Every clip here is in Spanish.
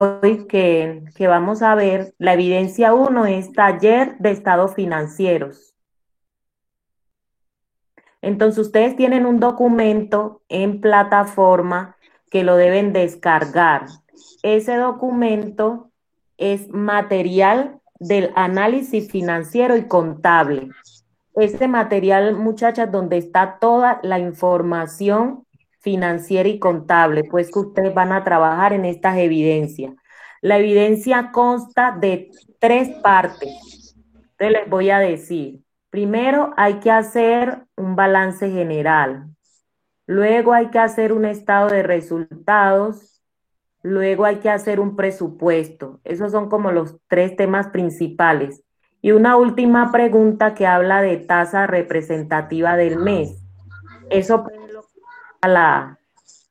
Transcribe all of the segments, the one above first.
hoy que vamos a ver, la evidencia uno es taller de estados financieros. Entonces ustedes tienen un documento en plataforma que lo deben descargar. Ese documento es material del análisis financiero y contable. Ese material, muchachas, donde está toda la información financiera y contable, pues que ustedes van a trabajar en estas evidencias. La evidencia consta de tres partes. Entonces les voy a decir. Primero hay que hacer un balance general. Luego hay que hacer un estado de resultados. Luego hay que hacer un presupuesto. Esos son como los tres temas principales. Y una última pregunta que habla de tasa representativa del mes. Eso es lo que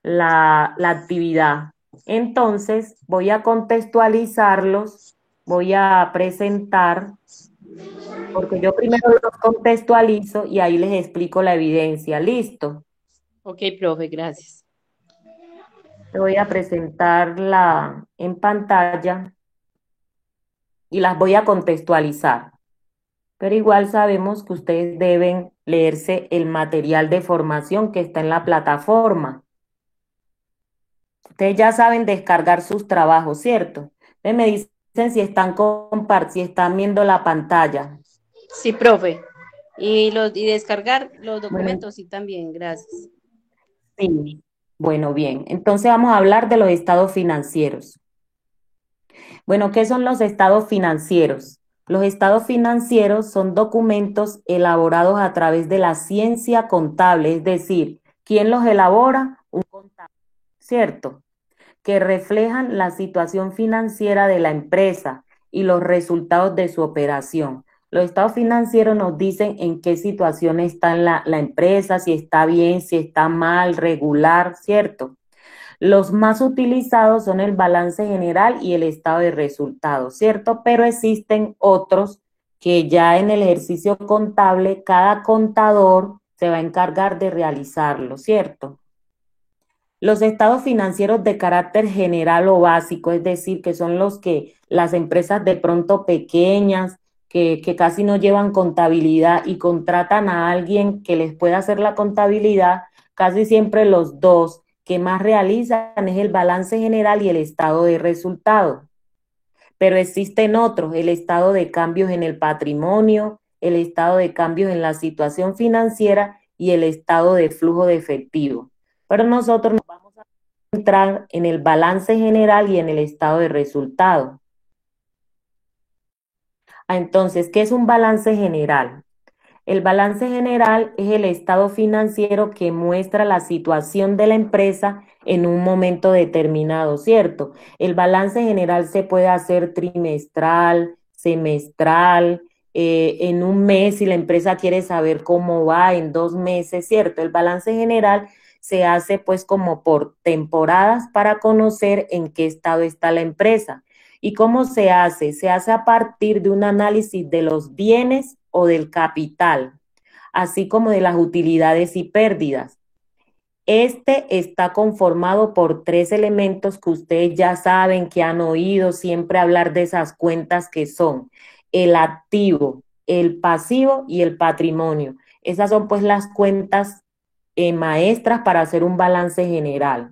la actividad. Entonces, voy a contextualizarlos, voy a presentar, porque yo primero los contextualizo y ahí les explico la evidencia. ¿Listo? Ok, profe, gracias. Te voy a presentarla en pantalla y las voy a contextualizar. Pero igual sabemos que ustedes deben leerse el material de formación que está en la plataforma. Ustedes ya saben descargar sus trabajos, ¿cierto? Ustedes me dicen si están viendo la pantalla. Sí, profe. Y descargar los Bueno, documentos, sí, también, gracias. sí. Bueno, bien. Entonces vamos a hablar de los estados financieros. Bueno, ¿qué son los estados financieros? Los estados financieros son documentos elaborados a través de la ciencia contable, es decir, ¿quién los elabora? Un contable, ¿cierto? Que reflejan la situación financiera de la empresa y los resultados de su operación. Los estados financieros nos dicen en qué situación está la empresa, si está bien, si está mal, regular, ¿cierto? Los más utilizados son el balance general y el estado de resultados, ¿cierto? Pero existen otros que ya en el ejercicio contable cada contador se va a encargar de realizarlo, ¿cierto? Los estados financieros de carácter general o básico, es decir, que son los que las empresas de pronto pequeñas, que casi no llevan contabilidad y contratan a alguien que les pueda hacer la contabilidad, casi siempre los dos que más realizan es el balance general y el estado de resultado. Pero existen otros, el estado de cambios en el patrimonio, el estado de cambios en la situación financiera y el estado de flujo de efectivo. Pero nosotros nos vamos a entrar en el balance general y en el estado de resultado. Entonces, ¿qué es un balance general? El balance general es el estado financiero que muestra la situación de la empresa en un momento determinado, ¿cierto? El balance general se puede hacer trimestral, semestral, en un mes si la empresa quiere saber cómo va, en 2 meses, ¿cierto? El balance general se hace pues como por temporadas para conocer en qué estado está la empresa. ¿Y cómo se hace? Se hace a partir de un análisis de los bienes o del capital, así como de las utilidades y pérdidas. Este está conformado por tres elementos que ustedes ya saben, que han oído siempre hablar de esas cuentas que son el activo, el pasivo y el patrimonio. Esas son pues las cuentas maestras para hacer un balance general.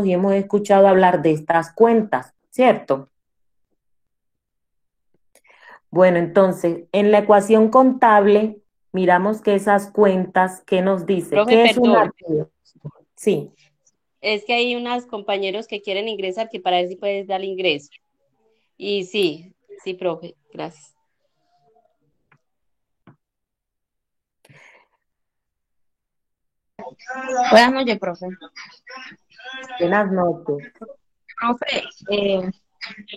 Y hemos escuchado hablar de estas cuentas, ¿cierto? Bueno, entonces, en la ecuación contable, miramos que esas cuentas, ¿qué nos dice? Profe, ¿Qué es un perdón. activo? Sí. Es que hay unos compañeros que quieren ingresar que para ver si puedes dar ingreso. Y sí, sí, profe, gracias. Buenas noches, profe. Buenas noches. Profe,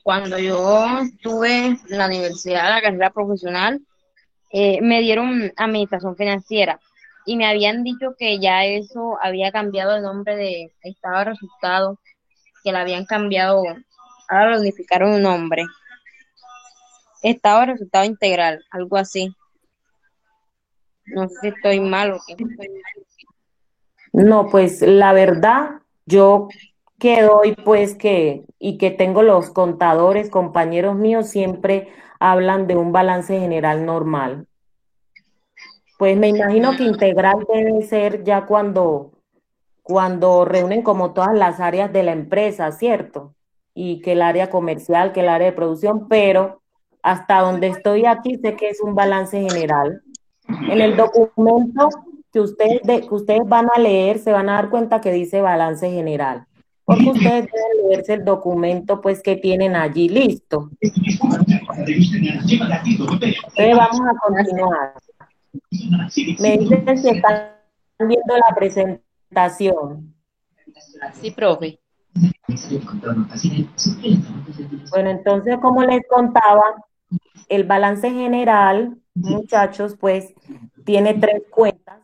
cuando yo estuve en la universidad, la carrera profesional, me dieron administración financiera y me habían dicho que ya eso había cambiado el nombre de estado de resultados, que la habían cambiado, ahora lo unificaron un nombre, estado de resultado integral, algo así. No sé si estoy mal o qué. No, pues la verdad, yo que doy, pues y que tengo los contadores, compañeros míos, siempre hablan de un balance general normal. Pues me imagino que integral debe ser ya cuando reúnen como todas las áreas de la empresa, ¿cierto? Y que el área comercial, que el área de producción, pero hasta donde estoy aquí sé que es un balance general. En el documento que ustedes van a leer, se van a dar cuenta que dice balance general, porque ustedes deben leerse el documento pues que tienen allí listo. Entonces vamos a continuar. Me dicen si están viendo la presentación. Sí, profe. Bueno, entonces, como les contaba, el balance general, muchachos, pues tiene tres cuentas.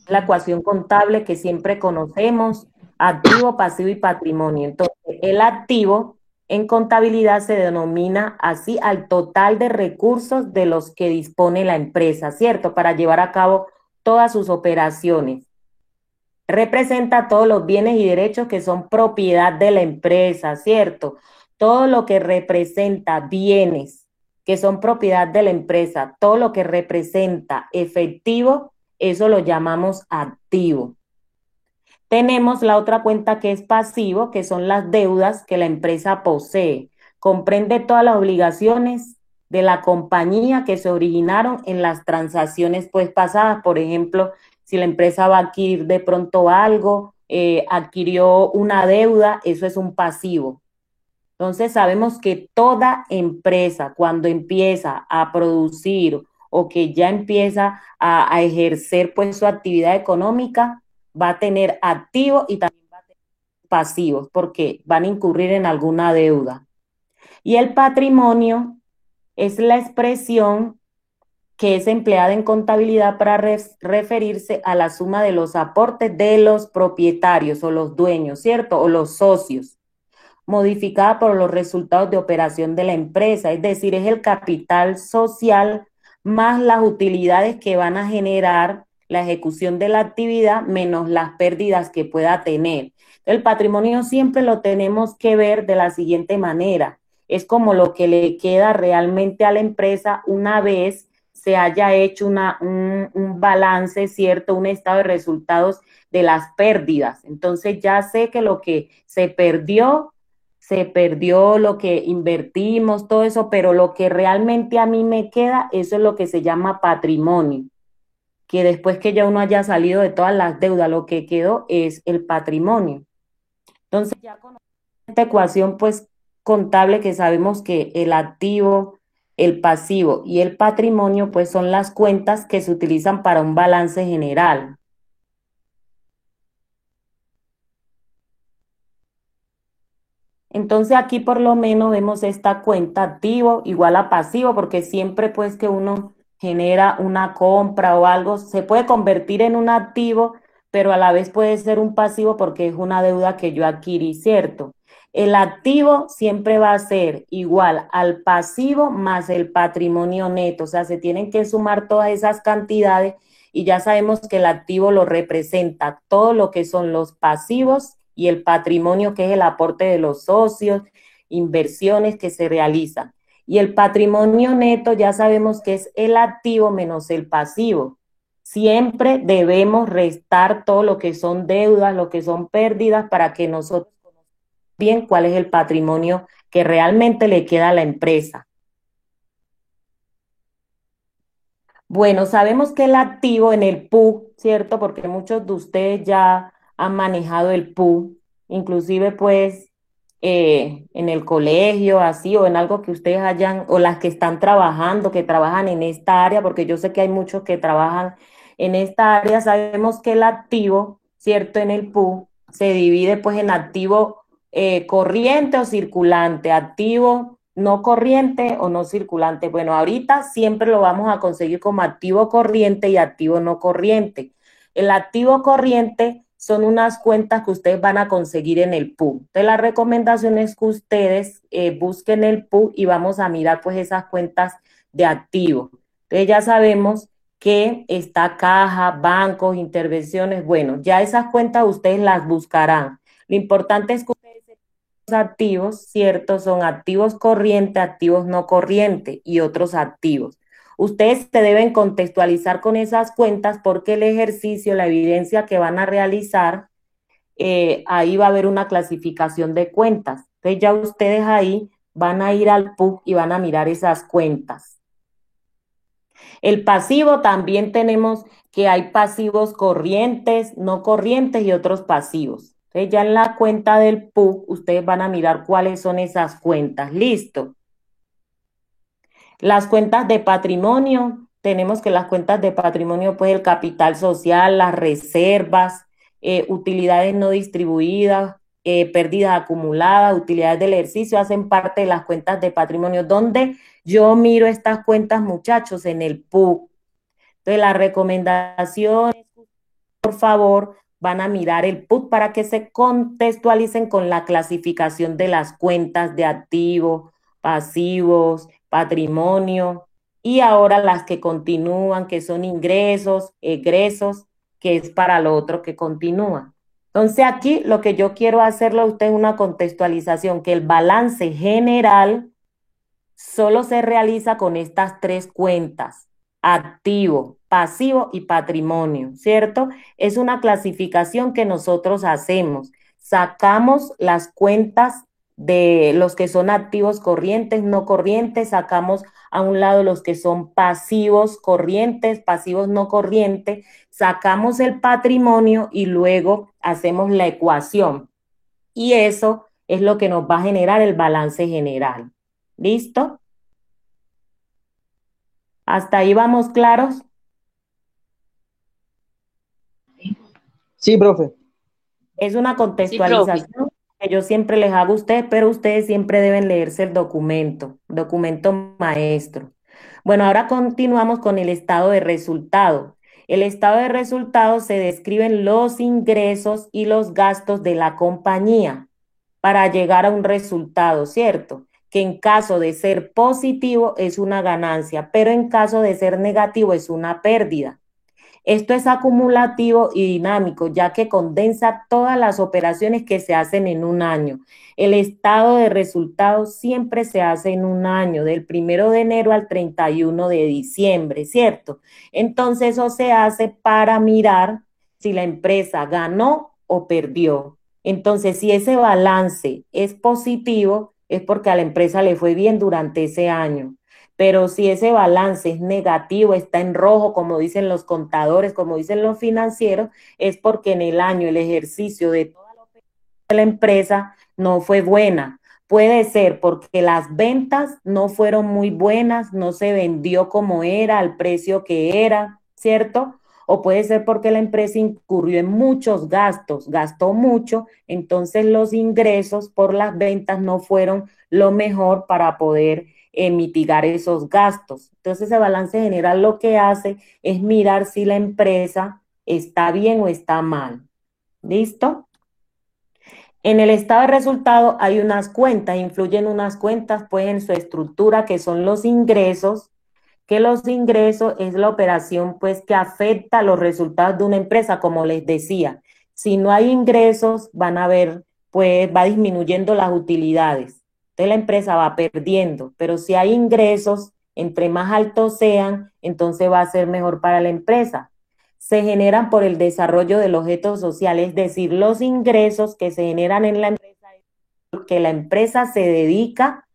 La ecuación contable que siempre conocemos, activo, pasivo y patrimonio. Entonces, el activo en contabilidad se denomina así al total de recursos de los que dispone la empresa, ¿cierto? Para llevar a cabo todas sus operaciones. Representa todos los bienes y derechos que son propiedad de la empresa, ¿cierto? Todo lo que representa bienes que son propiedad de la empresa, todo lo que representa efectivo, eso lo llamamos activo. Tenemos la otra cuenta que es pasivo, que son las deudas que la empresa posee. Comprende todas las obligaciones de la compañía que se originaron en las transacciones pues pasadas. Por ejemplo, si la empresa va a adquirir de pronto algo, adquirió una deuda, eso es un pasivo. Entonces sabemos que toda empresa cuando empieza a producir o que ya empieza a ejercer pues su actividad económica, va a tener activos y también va a tener pasivos porque van a incurrir en alguna deuda. Y el patrimonio es la expresión que es empleada en contabilidad para referirse a la suma de los aportes de los propietarios o los dueños, ¿cierto? O los socios, modificada por los resultados de operación de la empresa, es decir, es el capital social más las utilidades que van a generar la ejecución de la actividad menos las pérdidas que pueda tener. El patrimonio siempre lo tenemos que ver de la siguiente manera. Es como lo que le queda realmente a la empresa una vez se haya hecho un balance, ¿cierto? Un estado de resultados de las pérdidas. Entonces ya sé que lo que se perdió lo que invertimos, todo eso, pero lo que realmente a mí me queda, eso es lo que se llama patrimonio, que después que ya uno haya salido de todas las deudas, lo que quedó es el patrimonio. Entonces, ya con esta ecuación, pues, contable que sabemos que el activo, el pasivo y el patrimonio, pues, son las cuentas que se utilizan para un balance general. Entonces aquí por lo menos vemos esta cuenta activo igual a pasivo, porque siempre pues que uno genera una compra o algo, se puede convertir en un activo, pero a la vez puede ser un pasivo porque es una deuda que yo adquirí, ¿cierto? El activo siempre va a ser igual al pasivo más el patrimonio neto, o sea, se tienen que sumar todas esas cantidades y ya sabemos que el activo lo representa todo lo que son los pasivos y el patrimonio, que es el aporte de los socios, inversiones que se realizan. Y el patrimonio neto ya sabemos que es el activo menos el pasivo. Siempre debemos restar todo lo que son deudas, lo que son pérdidas, para que nosotros conozcamos bien cuál es el patrimonio que realmente le queda a la empresa. Bueno, sabemos que el activo en el PU, ¿cierto? Porque muchos de ustedes ya han manejado el PU, inclusive pues en el colegio, así, o en algo que ustedes hayan, o las que están trabajando, que trabajan en esta área, porque yo sé que hay muchos que trabajan en esta área, sabemos que el activo, ¿cierto? En el PU se divide pues en activo corriente o circulante, activo no corriente o no circulante. Bueno, ahorita siempre lo vamos a conseguir como activo corriente y activo no corriente. El activo corriente son unas cuentas que ustedes van a conseguir en el PU. Entonces, la recomendación es que ustedes busquen el PU y vamos a mirar pues esas cuentas de activo. Entonces, ya sabemos que está caja, bancos, intervenciones. Bueno, ya esas cuentas ustedes las buscarán. Lo importante es que ustedes activos, ¿cierto? Son activos corrientes, activos no corrientes y otros activos. Ustedes se deben contextualizar con esas cuentas porque el ejercicio, la evidencia que van a realizar, ahí va a haber una clasificación de cuentas. Entonces ya ustedes ahí van a ir al PUC y van a mirar esas cuentas. El pasivo también tenemos que hay pasivos corrientes, no corrientes y otros pasivos. Entonces ya en la cuenta del PUC ustedes van a mirar cuáles son esas cuentas. Listo. Las cuentas de patrimonio, tenemos que las cuentas de patrimonio, pues el capital social, las reservas, utilidades no distribuidas, pérdidas acumuladas, utilidades del ejercicio, hacen parte de las cuentas de patrimonio. ¿Dónde yo miro estas cuentas, muchachos? En el PUC. Entonces, la recomendación, por favor, van a mirar el PUC para que se contextualicen con la clasificación de las cuentas de activos, pasivos, patrimonio, y ahora las que continúan, que son ingresos, egresos, que es para lo otro que continúa. Entonces aquí lo que yo quiero hacerle a usted es una contextualización, que el balance general solo se realiza con estas tres cuentas: activo, pasivo y patrimonio, ¿cierto? Es una clasificación que nosotros hacemos. Sacamos las cuentas de los que son activos corrientes, no corrientes, sacamos a un lado los que son pasivos corrientes, pasivos no corrientes, sacamos el patrimonio y luego hacemos la ecuación. Y eso es lo que nos va a generar el balance general. ¿Listo? ¿Hasta ahí vamos claros? Sí, profe. Es una Sí, profe. contextualización que yo siempre les hago a ustedes, pero ustedes siempre deben leerse el documento maestro. Bueno, ahora continuamos con el estado de resultado. El estado de resultado se describen los ingresos y los gastos de la compañía para llegar a un resultado, ¿cierto? Que en caso de ser positivo es una ganancia, pero en caso de ser negativo es una pérdida. Esto es acumulativo y dinámico, ya que condensa todas las operaciones que se hacen en un año. El estado de resultados siempre se hace en un año, del 1 de enero al 31 de diciembre, ¿cierto? Entonces eso se hace para mirar si la empresa ganó o perdió. Entonces, si ese balance es positivo, es porque a la empresa le fue bien durante ese año. Pero si ese balance es negativo, está en rojo, como dicen los contadores, como dicen los financieros, es porque en el año el ejercicio de toda la empresa no fue buena. Puede ser porque las ventas no fueron muy buenas, no se vendió como era, al precio que era, ¿cierto? O puede ser porque la empresa incurrió en muchos gastos, gastó mucho, entonces los ingresos por las ventas no fueron lo mejor para poder mitigar esos gastos. Entonces, ese balance general lo que hace es mirar si la empresa está bien o está mal. ¿Listo? En el estado de resultado hay unas cuentas, influyen unas cuentas pues en su estructura, que son los ingresos, que los ingresos es la operación pues que afecta los resultados de una empresa, como les decía. Si no hay ingresos, van a ver, pues va disminuyendo las utilidades. Entonces la empresa va perdiendo, pero si hay ingresos, entre más altos sean, entonces va a ser mejor para la empresa. Se generan por el desarrollo del objeto social, es decir, los ingresos que se generan en la empresa, porque la empresa se dedica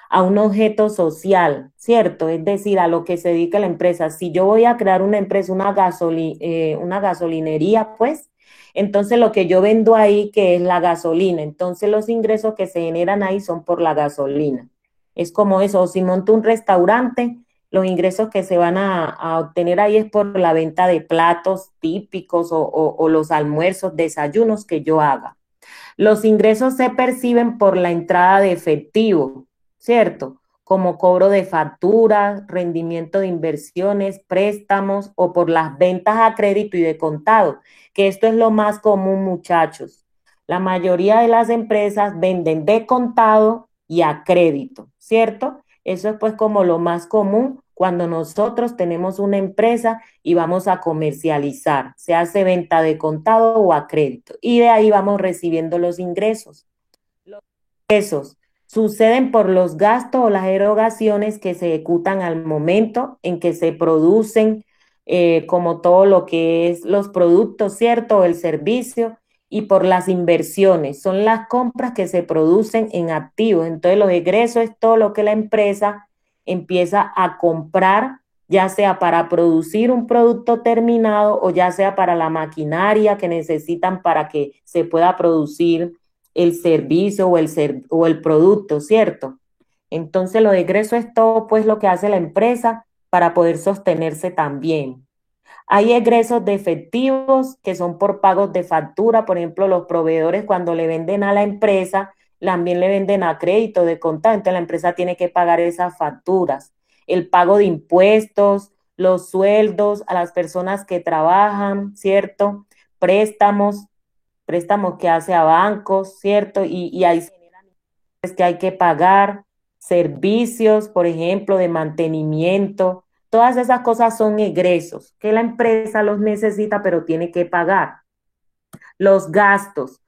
a un objeto social, ¿cierto? Es decir, a lo que se dedica la empresa. Si yo voy a crear una empresa, una gasolinería, pues, entonces lo que yo vendo ahí, que es la gasolina, entonces los ingresos que se generan ahí son por la gasolina. Es como eso, o si monto un restaurante, los ingresos que se van a obtener ahí es por la venta de platos típicos o los almuerzos, desayunos que yo haga. Los ingresos se perciben por la entrada de efectivo, ¿cierto? Como cobro de facturas, rendimiento de inversiones, préstamos o por las ventas a crédito y de contado, que esto es lo más común, muchachos. La mayoría de las empresas venden de contado y a crédito, ¿cierto? Eso es pues como lo más común cuando nosotros tenemos una empresa y vamos a comercializar. Se hace venta de contado o a crédito y de ahí vamos recibiendo los ingresos. ingresos suceden por los gastos o las erogaciones que se ejecutan al momento en que se producen, como todo lo que es los productos, ¿cierto? O el servicio, y por las inversiones. Son las compras que se producen en activos. Entonces, los egresos es todo lo que la empresa empieza a comprar, ya sea para producir un producto terminado o ya sea para la maquinaria que necesitan para que se pueda producir el servicio o el producto, ¿cierto? Entonces, lo de egreso es todo pues lo que hace la empresa para poder sostenerse también. Hay egresos de efectivos que son por pagos de factura, por ejemplo, los proveedores cuando le venden a la empresa, también le venden a crédito de contado, entonces la empresa tiene que pagar esas facturas. El pago de impuestos, los sueldos a las personas que trabajan, ¿cierto? Préstamos, préstamos que hace a bancos, ¿cierto? Y hay que hay que pagar, servicios, por ejemplo, de mantenimiento, todas esas cosas son egresos que la empresa los necesita, pero tiene que pagar. Los gastos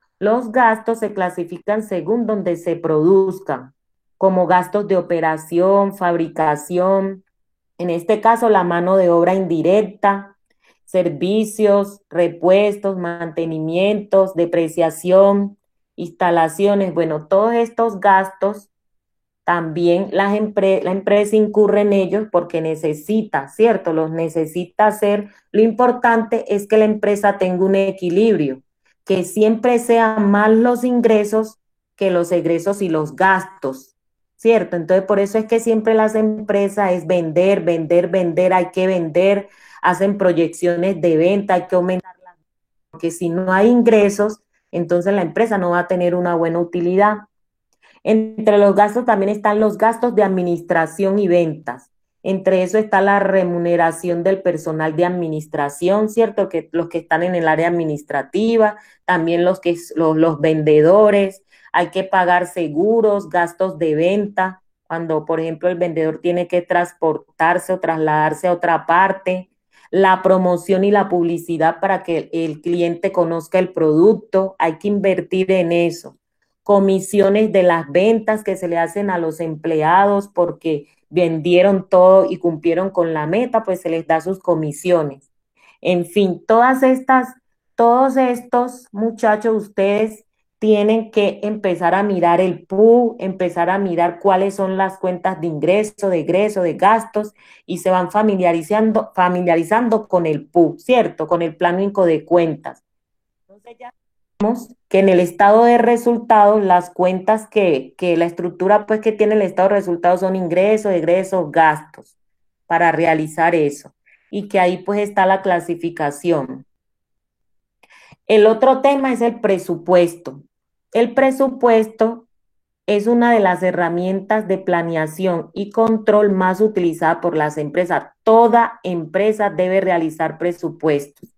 se clasifican según donde se produzcan, como gastos de operación, fabricación, en este caso la mano de obra indirecta, servicios, repuestos, mantenimientos, depreciación, instalaciones, bueno, todos estos gastos también la empresa incurre en ellos porque necesita, ¿cierto? Los necesita hacer. Lo importante es que la empresa tenga un equilibrio, que siempre sean más los ingresos que los egresos y los gastos, ¿cierto? Entonces, por eso es que siempre las empresas es vender, vender, vender, hay que vender, hacen proyecciones de venta, hay que aumentar, porque si no hay ingresos, entonces la empresa no va a tener una buena utilidad. Entre los gastos también están los gastos de administración y ventas. Entre eso está la remuneración del personal de administración, ¿cierto? Que los que están en el área administrativa, también los vendedores, hay que pagar seguros, gastos de venta, cuando por ejemplo el vendedor tiene que transportarse o trasladarse a otra parte, la promoción y la publicidad para que el cliente conozca el producto, hay que invertir en eso, comisiones de las ventas que se le hacen a los empleados porque vendieron todo y cumplieron con la meta, pues se les da sus comisiones. En fin, todos estos muchachos, ustedes tienen que empezar a mirar el PU, empezar a mirar cuáles son las cuentas de ingreso, de egreso, de gastos, y se van familiarizando con el PU, ¿cierto? Con el Plan Único de Cuentas. Entonces ya que en el estado de resultados, las cuentas que la estructura pues que tiene el estado de resultados son ingresos, egresos, gastos, para realizar eso. Y que ahí pues está la clasificación. El otro tema es el presupuesto. El presupuesto es una de las herramientas de planeación y control más utilizada por las empresas. Toda empresa debe realizar presupuestos.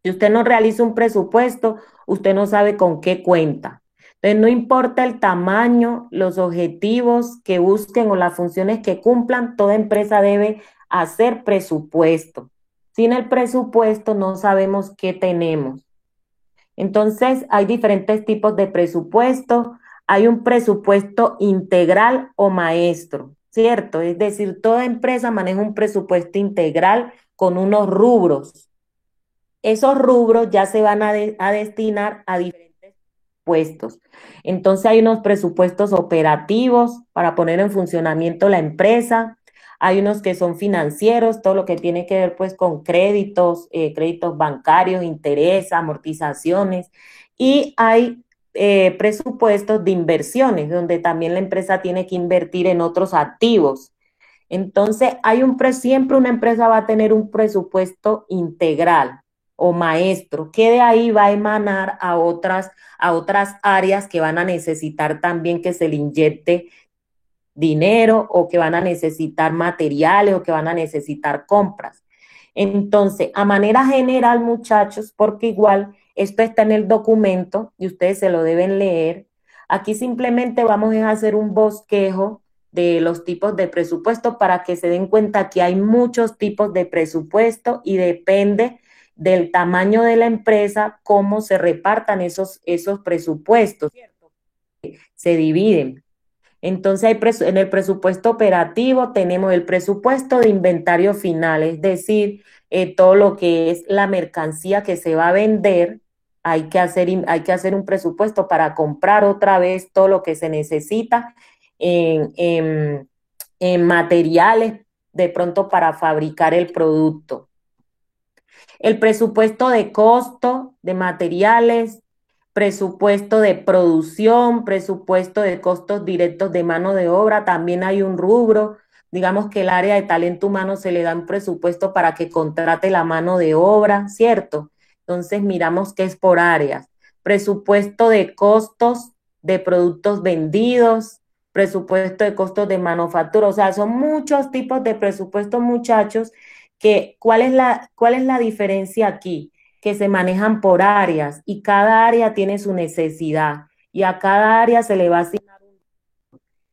Si usted no realiza un presupuesto, usted no sabe con qué cuenta. Entonces, no importa el tamaño, los objetivos que busquen o las funciones que cumplan, toda empresa debe hacer presupuesto. Sin el presupuesto no sabemos qué tenemos. Entonces, hay diferentes tipos de presupuesto. Hay un presupuesto integral o maestro, ¿cierto? Es decir, toda empresa maneja un presupuesto integral con unos rubros. Esos rubros ya se van a destinar a diferentes puestos. Entonces hay unos presupuestos operativos para poner en funcionamiento la empresa, hay unos que son financieros, todo lo que tiene que ver pues con créditos, créditos bancarios, interés, amortizaciones, y hay presupuestos de inversiones, donde también la empresa tiene que invertir en otros activos. Entonces, siempre una empresa va a tener un presupuesto integral o maestro, que de ahí va a emanar a otras áreas que van a necesitar también que se le inyecte dinero o que van a necesitar materiales o que van a necesitar compras. Entonces, a manera general, muchachos, porque igual esto está en el documento y ustedes se lo deben leer, aquí simplemente vamos a hacer un bosquejo de los tipos de presupuesto para que se den cuenta que hay muchos tipos de presupuesto y depende del tamaño de la empresa cómo se repartan esos presupuestos, ¿cierto? se dividen. Entonces, en el presupuesto operativo tenemos el presupuesto de inventario final, es decir, todo lo que es la mercancía que se va a vender, hay que hacer un presupuesto para comprar otra vez todo lo que se necesita en, en, en materiales de pronto para fabricar el producto. El presupuesto de costo de materiales, presupuesto de producción, presupuesto de costos directos de mano de obra, también hay un rubro, digamos que el área de talento humano se le da un presupuesto para que contrate la mano de obra, ¿cierto? Entonces miramos que es por áreas. Presupuesto de costos de productos vendidos, presupuesto de costos de manufactura, o sea, son muchos tipos de presupuestos, muchachos, que cuál es la diferencia aquí? Que se manejan por áreas y cada área tiene su necesidad y a cada área se le va a asignar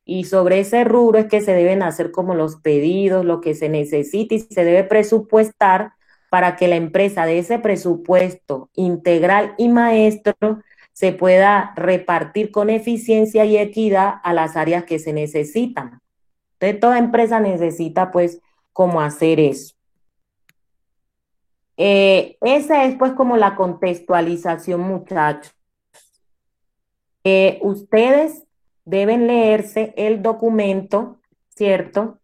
y sobre ese rubro es que se deben hacer como los pedidos, lo que se necesita y se debe presupuestar para que la empresa de ese presupuesto integral y maestro se pueda repartir con eficiencia y equidad a las áreas que se necesitan. Entonces, toda empresa necesita pues cómo hacer eso. Esa es pues como la contextualización, muchachos. Ustedes deben leerse el documento, ¿cierto?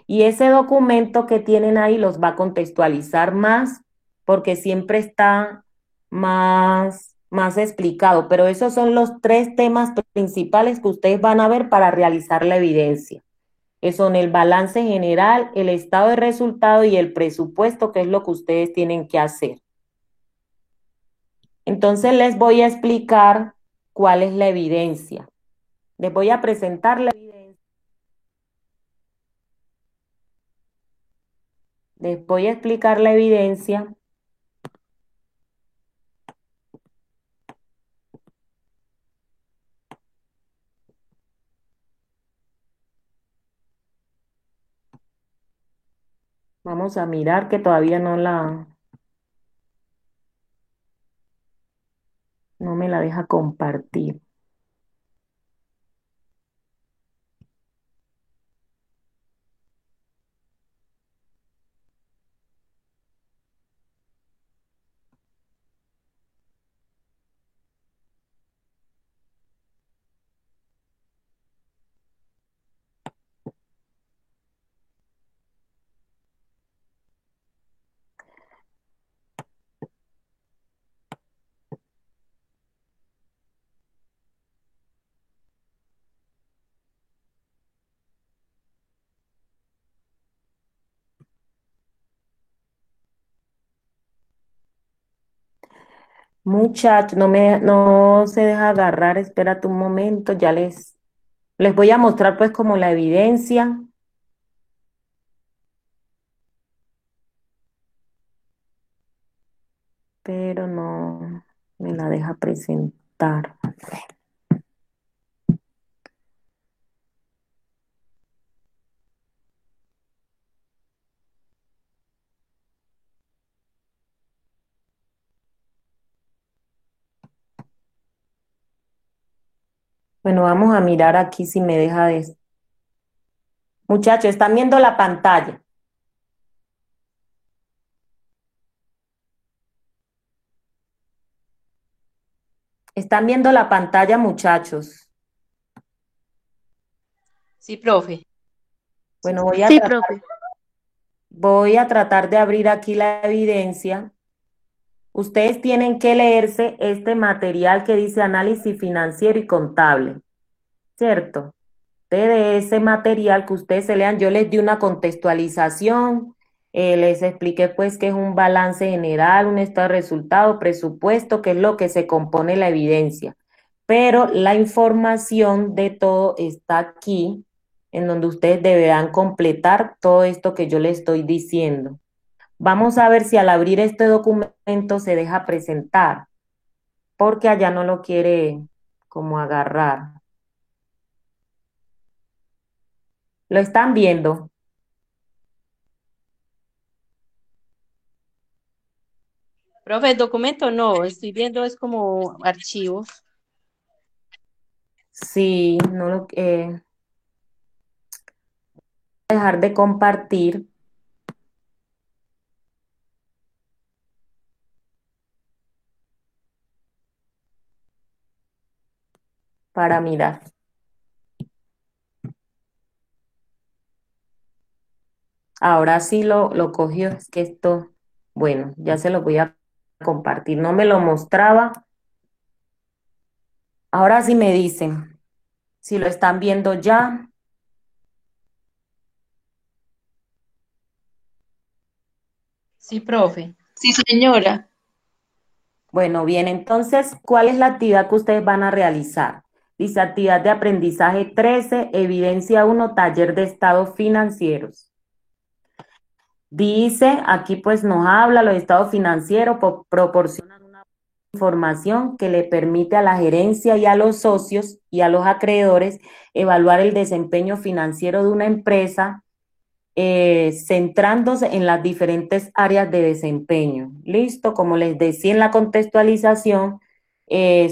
Y ese documento que tienen ahí los va a contextualizar más porque siempre está más explicado, pero esos son los tres temas principales que ustedes van a ver para realizar la evidencia, que son el balance general, el estado de resultado y el presupuesto, que es lo que ustedes tienen que hacer. Entonces les voy a explicar cuál es la evidencia. Les voy a presentar la evidencia. Les voy a explicar la evidencia. Vamos a mirar que todavía no me la deja compartir. Muchacho, no se deja agarrar, espérate un momento, ya les voy a mostrar pues como la evidencia, pero no me la deja presentar. Bueno, vamos a mirar aquí si me deja de... Muchachos, ¿están viendo la pantalla? ¿Están viendo la pantalla, muchachos? Sí, profe. Bueno, Sí, profe. voy a tratar de abrir aquí la evidencia. Ustedes tienen que leerse este material que dice análisis financiero y contable, ¿cierto? De ese material que ustedes se lean, yo les di una contextualización, les expliqué pues que es un balance general, un estado de resultado, presupuesto, que es lo que se compone la evidencia. Pero la información de todo está aquí, en donde ustedes deberán completar todo esto que yo les estoy diciendo. Vamos a ver si al abrir este documento se deja presentar, porque allá no lo quiere como agarrar. ¿Lo están viendo? Profe, el documento no, estoy viendo es como archivos. Sí, no lo dejar de compartir para mirar. Ahora sí lo cogió, es que esto, bueno, ya se lo voy a compartir. No me lo mostraba. Ahora sí me dicen si lo están viendo ya. Sí, profe. Sí, señora. Bueno, bien, entonces, ¿cuál es la actividad que ustedes van a realizar? Dice actividad de aprendizaje 13, evidencia 1, taller de estados financieros. Dice, aquí pues nos habla, los estados financieros proporcionan una información que le permite a la gerencia y a los socios y a los acreedores evaluar el desempeño financiero de una empresa centrándose en las diferentes áreas de desempeño. Listo, como les decía en la contextualización,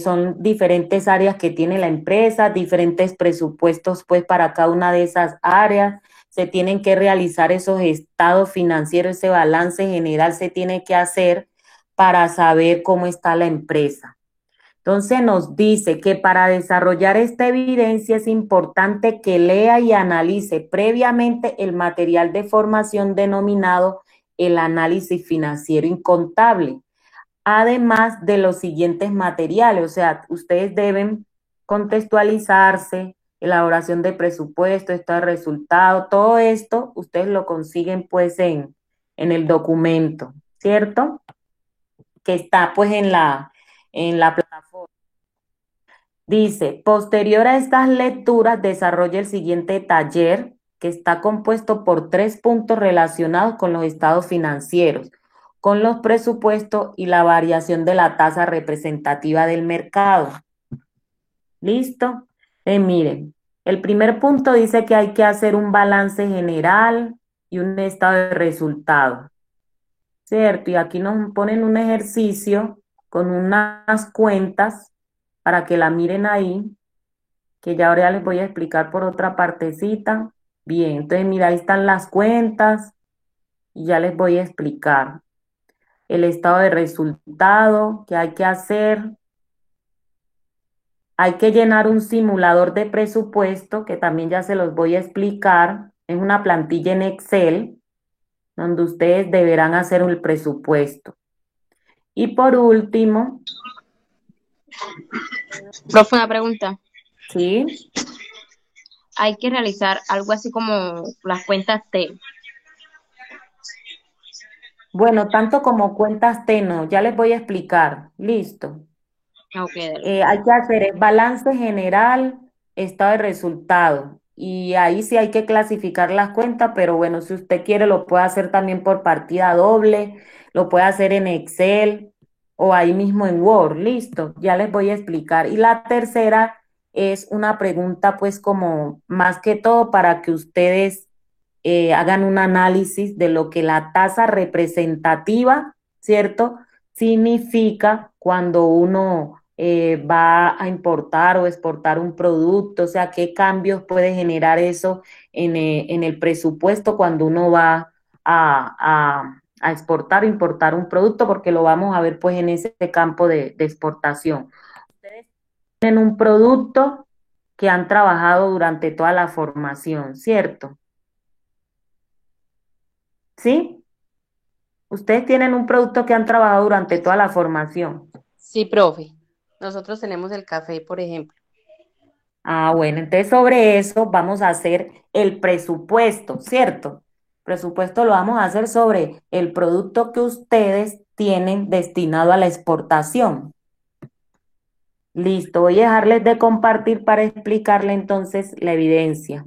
son diferentes áreas que tiene la empresa, diferentes presupuestos pues para cada una de esas áreas. Se tienen que realizar esos estados financieros, ese balance general se tiene que hacer para saber cómo está la empresa. Entonces nos dice que para desarrollar esta evidencia es importante que lea y analice previamente el material de formación denominado el análisis financiero incontable, además de los siguientes materiales. O sea, ustedes deben contextualizarse, elaboración de presupuesto, estado de resultado, todo esto ustedes lo consiguen pues en el documento, ¿cierto? Que está pues en la plataforma. Dice, posterior a estas lecturas, desarrolla el siguiente taller que está compuesto por 3 puntos relacionados con los estados financieros, con los presupuestos y la variación de la tasa representativa del mercado. ¿Listo? Miren, el primer punto dice que hay que hacer un balance general y un estado de resultado, ¿cierto? Y aquí nos ponen un ejercicio con unas cuentas para que la miren ahí, que ya ahora les voy a explicar por otra partecita. Bien, entonces mira, ahí están las cuentas y ya les voy a explicar el estado de resultado que hay que hacer. Hay que llenar un simulador de presupuesto, que también ya se los voy a explicar. Es una plantilla en Excel donde ustedes deberán hacer un presupuesto. Y por último, Profe, una pregunta. ¿sí? Hay que realizar algo así como las cuentas T. Bueno, tanto como cuentas Teno, ya les voy a explicar. Listo. Ok, dale. Hay que hacer el balance general, estado de resultado. Y ahí sí hay que clasificar las cuentas, pero bueno, si usted quiere lo puede hacer también por partida doble, lo puede hacer en Excel o ahí mismo en Word. Listo, ya les voy a explicar. Y la tercera es una pregunta pues como más que todo para que ustedes hagan un análisis de lo que la tasa representativa, ¿cierto? Significa cuando uno va a importar o exportar un producto, o sea, qué cambios puede generar eso en el presupuesto cuando uno va a exportar o importar un producto, porque lo vamos a ver pues en ese campo de exportación. Ustedes tienen un producto que han trabajado durante toda la formación, ¿cierto? ¿Sí? Ustedes tienen un producto que han trabajado durante toda la formación. Sí, profe. Nosotros tenemos el café, por ejemplo. Ah, bueno, entonces sobre eso vamos a hacer el presupuesto, ¿cierto? Presupuesto lo vamos a hacer sobre el producto que ustedes tienen destinado a la exportación. Listo, voy a dejarles de compartir para explicarle entonces la evidencia.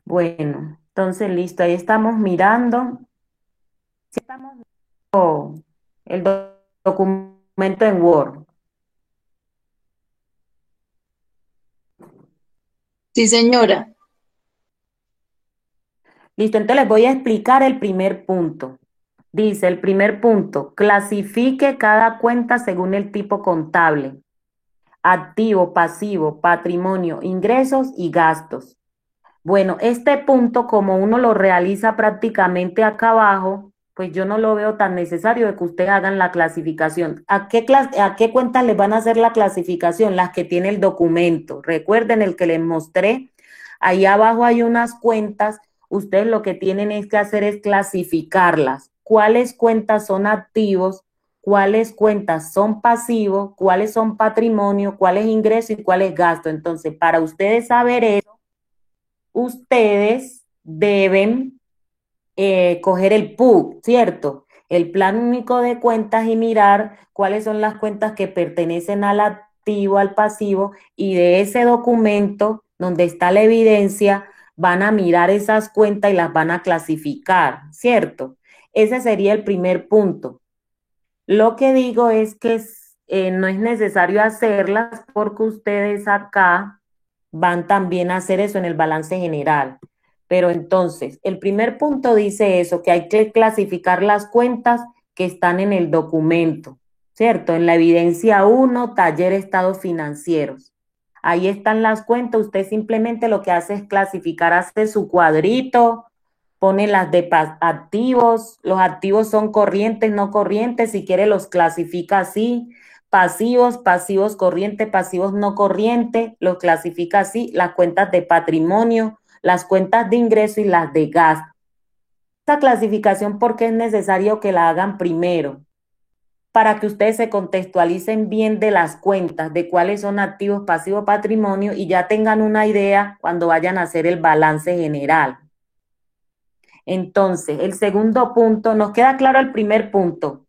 Bueno, entonces listo, ahí estamos mirando. Sí, estamos el documento en Word. Sí, señora. Listo, entonces les voy a explicar el primer punto. Dice el primer punto, clasifique cada cuenta según el tipo contable: activo, pasivo, patrimonio, ingresos y gastos. Bueno, este punto, como uno lo realiza prácticamente acá abajo, pues yo no lo veo tan necesario de que ustedes hagan la clasificación. ¿A qué cuentas les van a hacer la clasificación? Las que tiene el documento. Recuerden el que les mostré. Ahí abajo hay unas cuentas. Ustedes lo que tienen es que hacer es clasificarlas. ¿Cuáles cuentas son activos? ¿Cuáles cuentas son pasivos? ¿Cuáles son patrimonio? ¿Cuáles ingresos y cuáles gastos? Entonces, para ustedes saber eso, ustedes deben coger el PUC, ¿cierto? El plan único de cuentas y mirar cuáles son las cuentas que pertenecen al activo, al pasivo, y de ese documento donde está la evidencia, van a mirar esas cuentas y las van a clasificar, ¿cierto? Ese sería el primer punto. Lo que digo es que no es necesario hacerlas porque ustedes acá van también a hacer eso en el balance general. Pero entonces, el primer punto dice eso, que hay que clasificar las cuentas que están en el documento, ¿cierto? En la evidencia 1, taller estados financieros. Ahí están las cuentas, usted simplemente lo que hace es clasificar, hace su cuadrito, pone las de activos, los activos son corrientes, no corrientes, si quiere los clasifica así, pasivos, pasivos corrientes, pasivos no corrientes, los clasifica así, las cuentas de patrimonio, las cuentas de ingreso y las de gasto. Esta clasificación, porque es necesario que la hagan primero, para que ustedes se contextualicen bien de las cuentas, de cuáles son activos, pasivos, patrimonio, y ya tengan una idea cuando vayan a hacer el balance general. Entonces, el segundo punto, ¿nos queda claro el primer punto?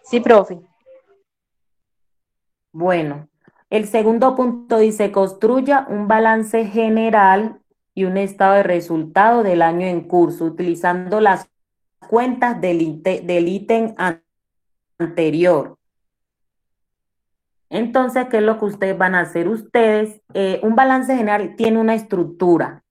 Sí, profe. Bueno, el segundo punto dice, construya un balance general y un estado de resultado del año en curso, utilizando las cuentas del ítem anterior. Entonces, ¿qué es lo que ustedes van a hacer? Ustedes, un balance general tiene una estructura.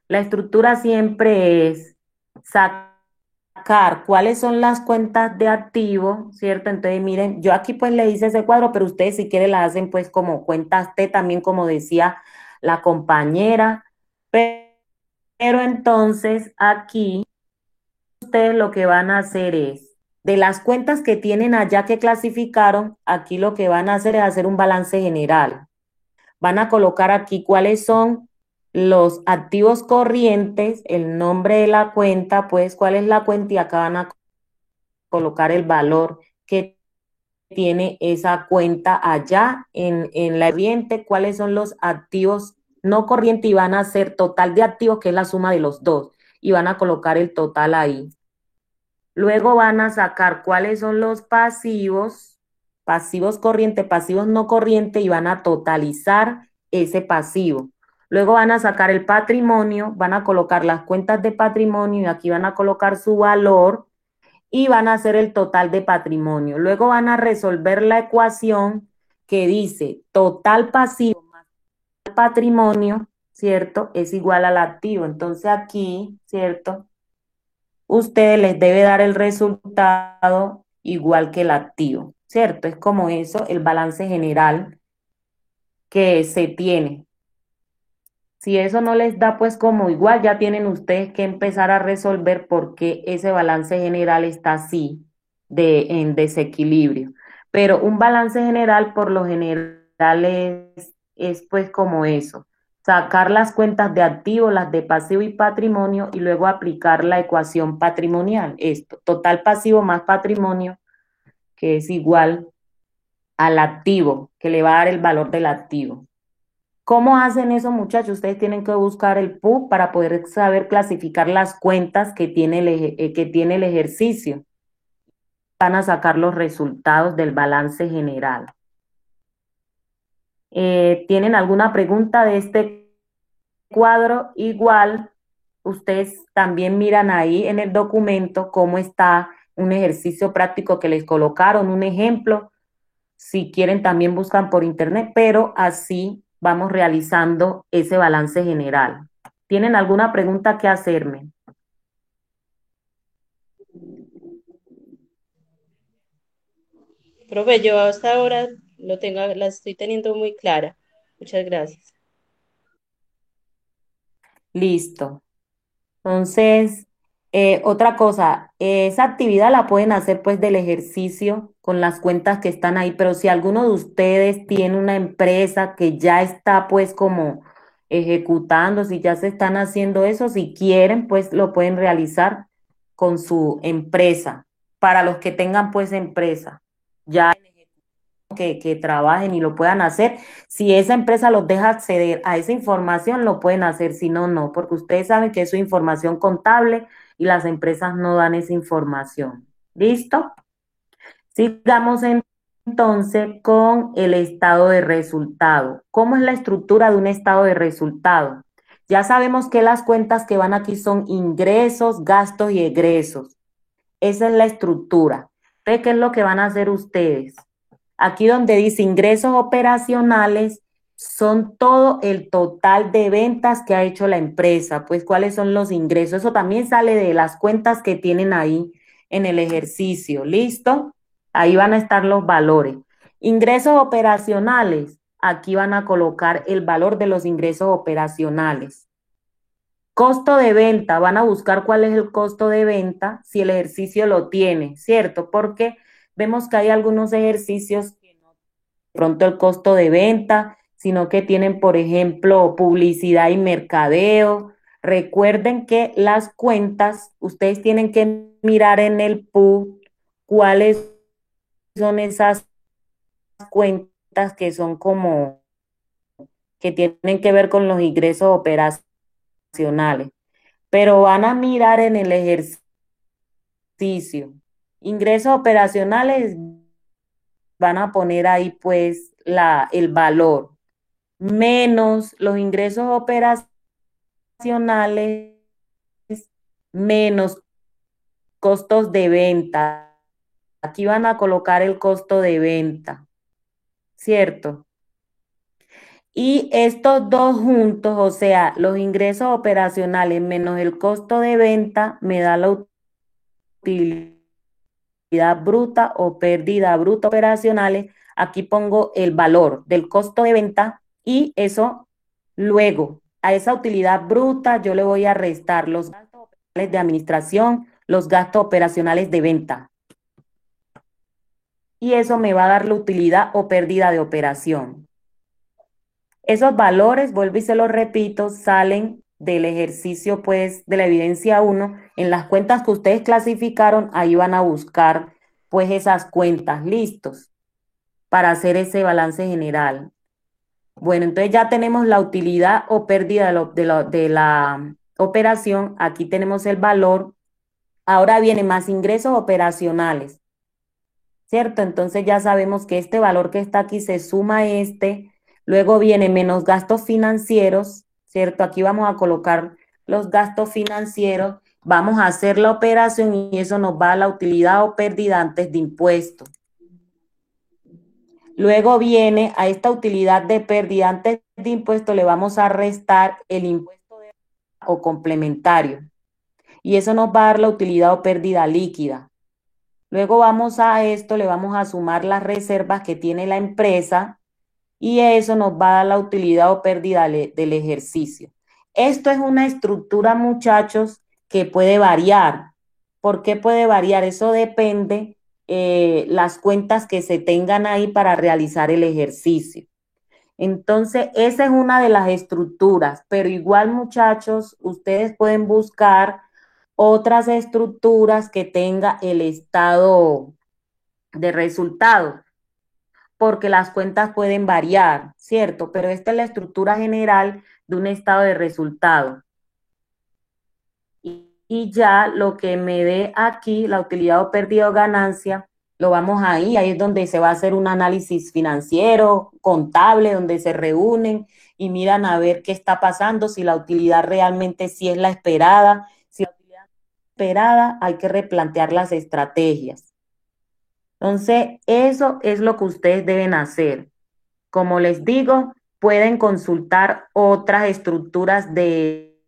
La estructura siempre es sacar cuáles son las cuentas de activo, ¿cierto? Entonces, miren, yo aquí pues le hice ese cuadro, pero ustedes si quieren la hacen pues como cuentas T, también como decía la compañera. Pero entonces aquí ustedes lo que van a hacer es, de las cuentas que tienen allá que clasificaron, aquí lo que van a hacer es hacer un balance general. Van a colocar aquí cuáles son los activos corrientes, el nombre de la cuenta, pues cuál es la cuenta y acá van a colocar el valor que tiene esa cuenta allá en la corriente, cuáles son los activos no corrientes y van a hacer total de activos, que es la suma de los dos, y van a colocar el total ahí. Luego van a sacar cuáles son los pasivos, pasivos corrientes, pasivos no corrientes, y van a totalizar ese pasivo. Luego van a sacar el patrimonio, van a colocar las cuentas de patrimonio y aquí van a colocar su valor y van a hacer el total de patrimonio. Luego van a resolver la ecuación que dice total pasivo más patrimonio, ¿cierto? Es igual al activo. Entonces aquí, ¿cierto? Usted les debe dar el resultado igual que el activo, ¿cierto? Es como eso, el balance general que se tiene. Si eso no les da, pues como igual ya tienen ustedes que empezar a resolver por qué ese balance general está así, en desequilibrio. Pero un balance general por lo general es pues como eso, sacar las cuentas de activo, las de pasivo y patrimonio y luego aplicar la ecuación patrimonial. Esto, total pasivo más patrimonio, que es igual al activo, que le va a dar el valor del activo. ¿Cómo hacen eso, muchachos? Ustedes tienen que buscar el PUC para poder saber clasificar las cuentas que tiene que tiene el ejercicio. Van a sacar los resultados del balance general. ¿Tienen alguna pregunta de este cuadro? Igual, ustedes también miran ahí en el documento cómo está un ejercicio práctico que les colocaron, un ejemplo. Si quieren, también buscan por internet, pero así vamos realizando ese balance general. ¿Tienen alguna pregunta que hacerme? Profe, yo hasta ahora la estoy teniendo muy clara. Muchas gracias. Listo. Entonces, otra cosa, esa actividad la pueden hacer pues del ejercicio con las cuentas que están ahí, pero si alguno de ustedes tiene una empresa que ya está pues como ejecutando, si ya se están haciendo eso, si quieren, pues lo pueden realizar con su empresa, para los que tengan pues empresa. Ya que trabajen y lo puedan hacer. Si esa empresa los deja acceder a esa información, lo pueden hacer, si no, no, porque ustedes saben que es su información contable y las empresas no dan esa información. ¿Listo? Sigamos entonces con el estado de resultado. ¿Cómo es la estructura de un estado de resultado? Ya sabemos que las cuentas que van aquí son ingresos, gastos y egresos. Esa es la estructura. ¿Qué es lo que van a hacer ustedes? Aquí donde dice ingresos operacionales, son todo el total de ventas que ha hecho la empresa, pues cuáles son los ingresos. Eso también sale de las cuentas que tienen ahí en el ejercicio. ¿Listo? Ahí van a estar los valores. Ingresos operacionales, aquí van a colocar el valor de los ingresos operacionales. Costo de venta, van a buscar cuál es el costo de venta si el ejercicio lo tiene, ¿cierto? Porque vemos que hay algunos ejercicios que no de pronto el costo de venta, sino que tienen, por ejemplo, publicidad y mercadeo. Recuerden que las cuentas, ustedes tienen que mirar en el PU cuáles son esas cuentas que son como, que tienen que ver con los ingresos operacionales, pero van a mirar en el ejercicio. Ingresos operacionales, van a poner ahí pues el valor, menos los ingresos operacionales, menos costos de venta. Aquí van a colocar el costo de venta, ¿cierto? Y estos dos juntos, o sea, los ingresos operacionales menos el costo de venta, me da la utilidad bruta o pérdida bruta operacionales. Aquí pongo el valor del costo de venta y eso luego a esa utilidad bruta yo le voy a restar los gastos operacionales de administración, los gastos operacionales de venta. Y eso me va a dar la utilidad o pérdida de operación. Esos valores, vuelvo y se los repito, salen del ejercicio, pues, de la evidencia 1. En las cuentas que ustedes clasificaron, ahí van a buscar, pues, esas cuentas listos para hacer ese balance general. Bueno, entonces ya tenemos la utilidad o pérdida de la operación. Aquí tenemos el valor. Ahora viene más ingresos operacionales, ¿cierto? Entonces ya sabemos que este valor que está aquí se suma a este, luego viene menos gastos financieros, ¿cierto? Aquí vamos a colocar los gastos financieros, vamos a hacer la operación y eso nos va a la utilidad o pérdida antes de impuestos. Luego viene a esta utilidad de pérdida antes de impuesto, le vamos a restar el impuesto de o complementario y eso nos va a dar la utilidad o pérdida líquida. Luego vamos a esto, le vamos a sumar las reservas que tiene la empresa y eso nos va a dar la utilidad o pérdida del ejercicio. Esto es una estructura, muchachos, que puede variar. ¿Por qué puede variar? Eso depende las cuentas que se tengan ahí para realizar el ejercicio. Entonces, esa es una de las estructuras, pero igual, muchachos, ustedes pueden buscar otras estructuras que tenga el estado de resultados, porque las cuentas pueden variar, ¿cierto? Pero esta es la estructura general de un estado de resultado. Y ya lo que me dé aquí, la utilidad o pérdida o ganancia, lo vamos ahí es donde se va a hacer un análisis financiero, contable, donde se reúnen y miran a ver qué está pasando, si la utilidad realmente sí es la esperada, si la utilidad no es esperada, hay que replantear las estrategias. Entonces, eso es lo que ustedes deben hacer. Como les digo, pueden consultar otras estructuras de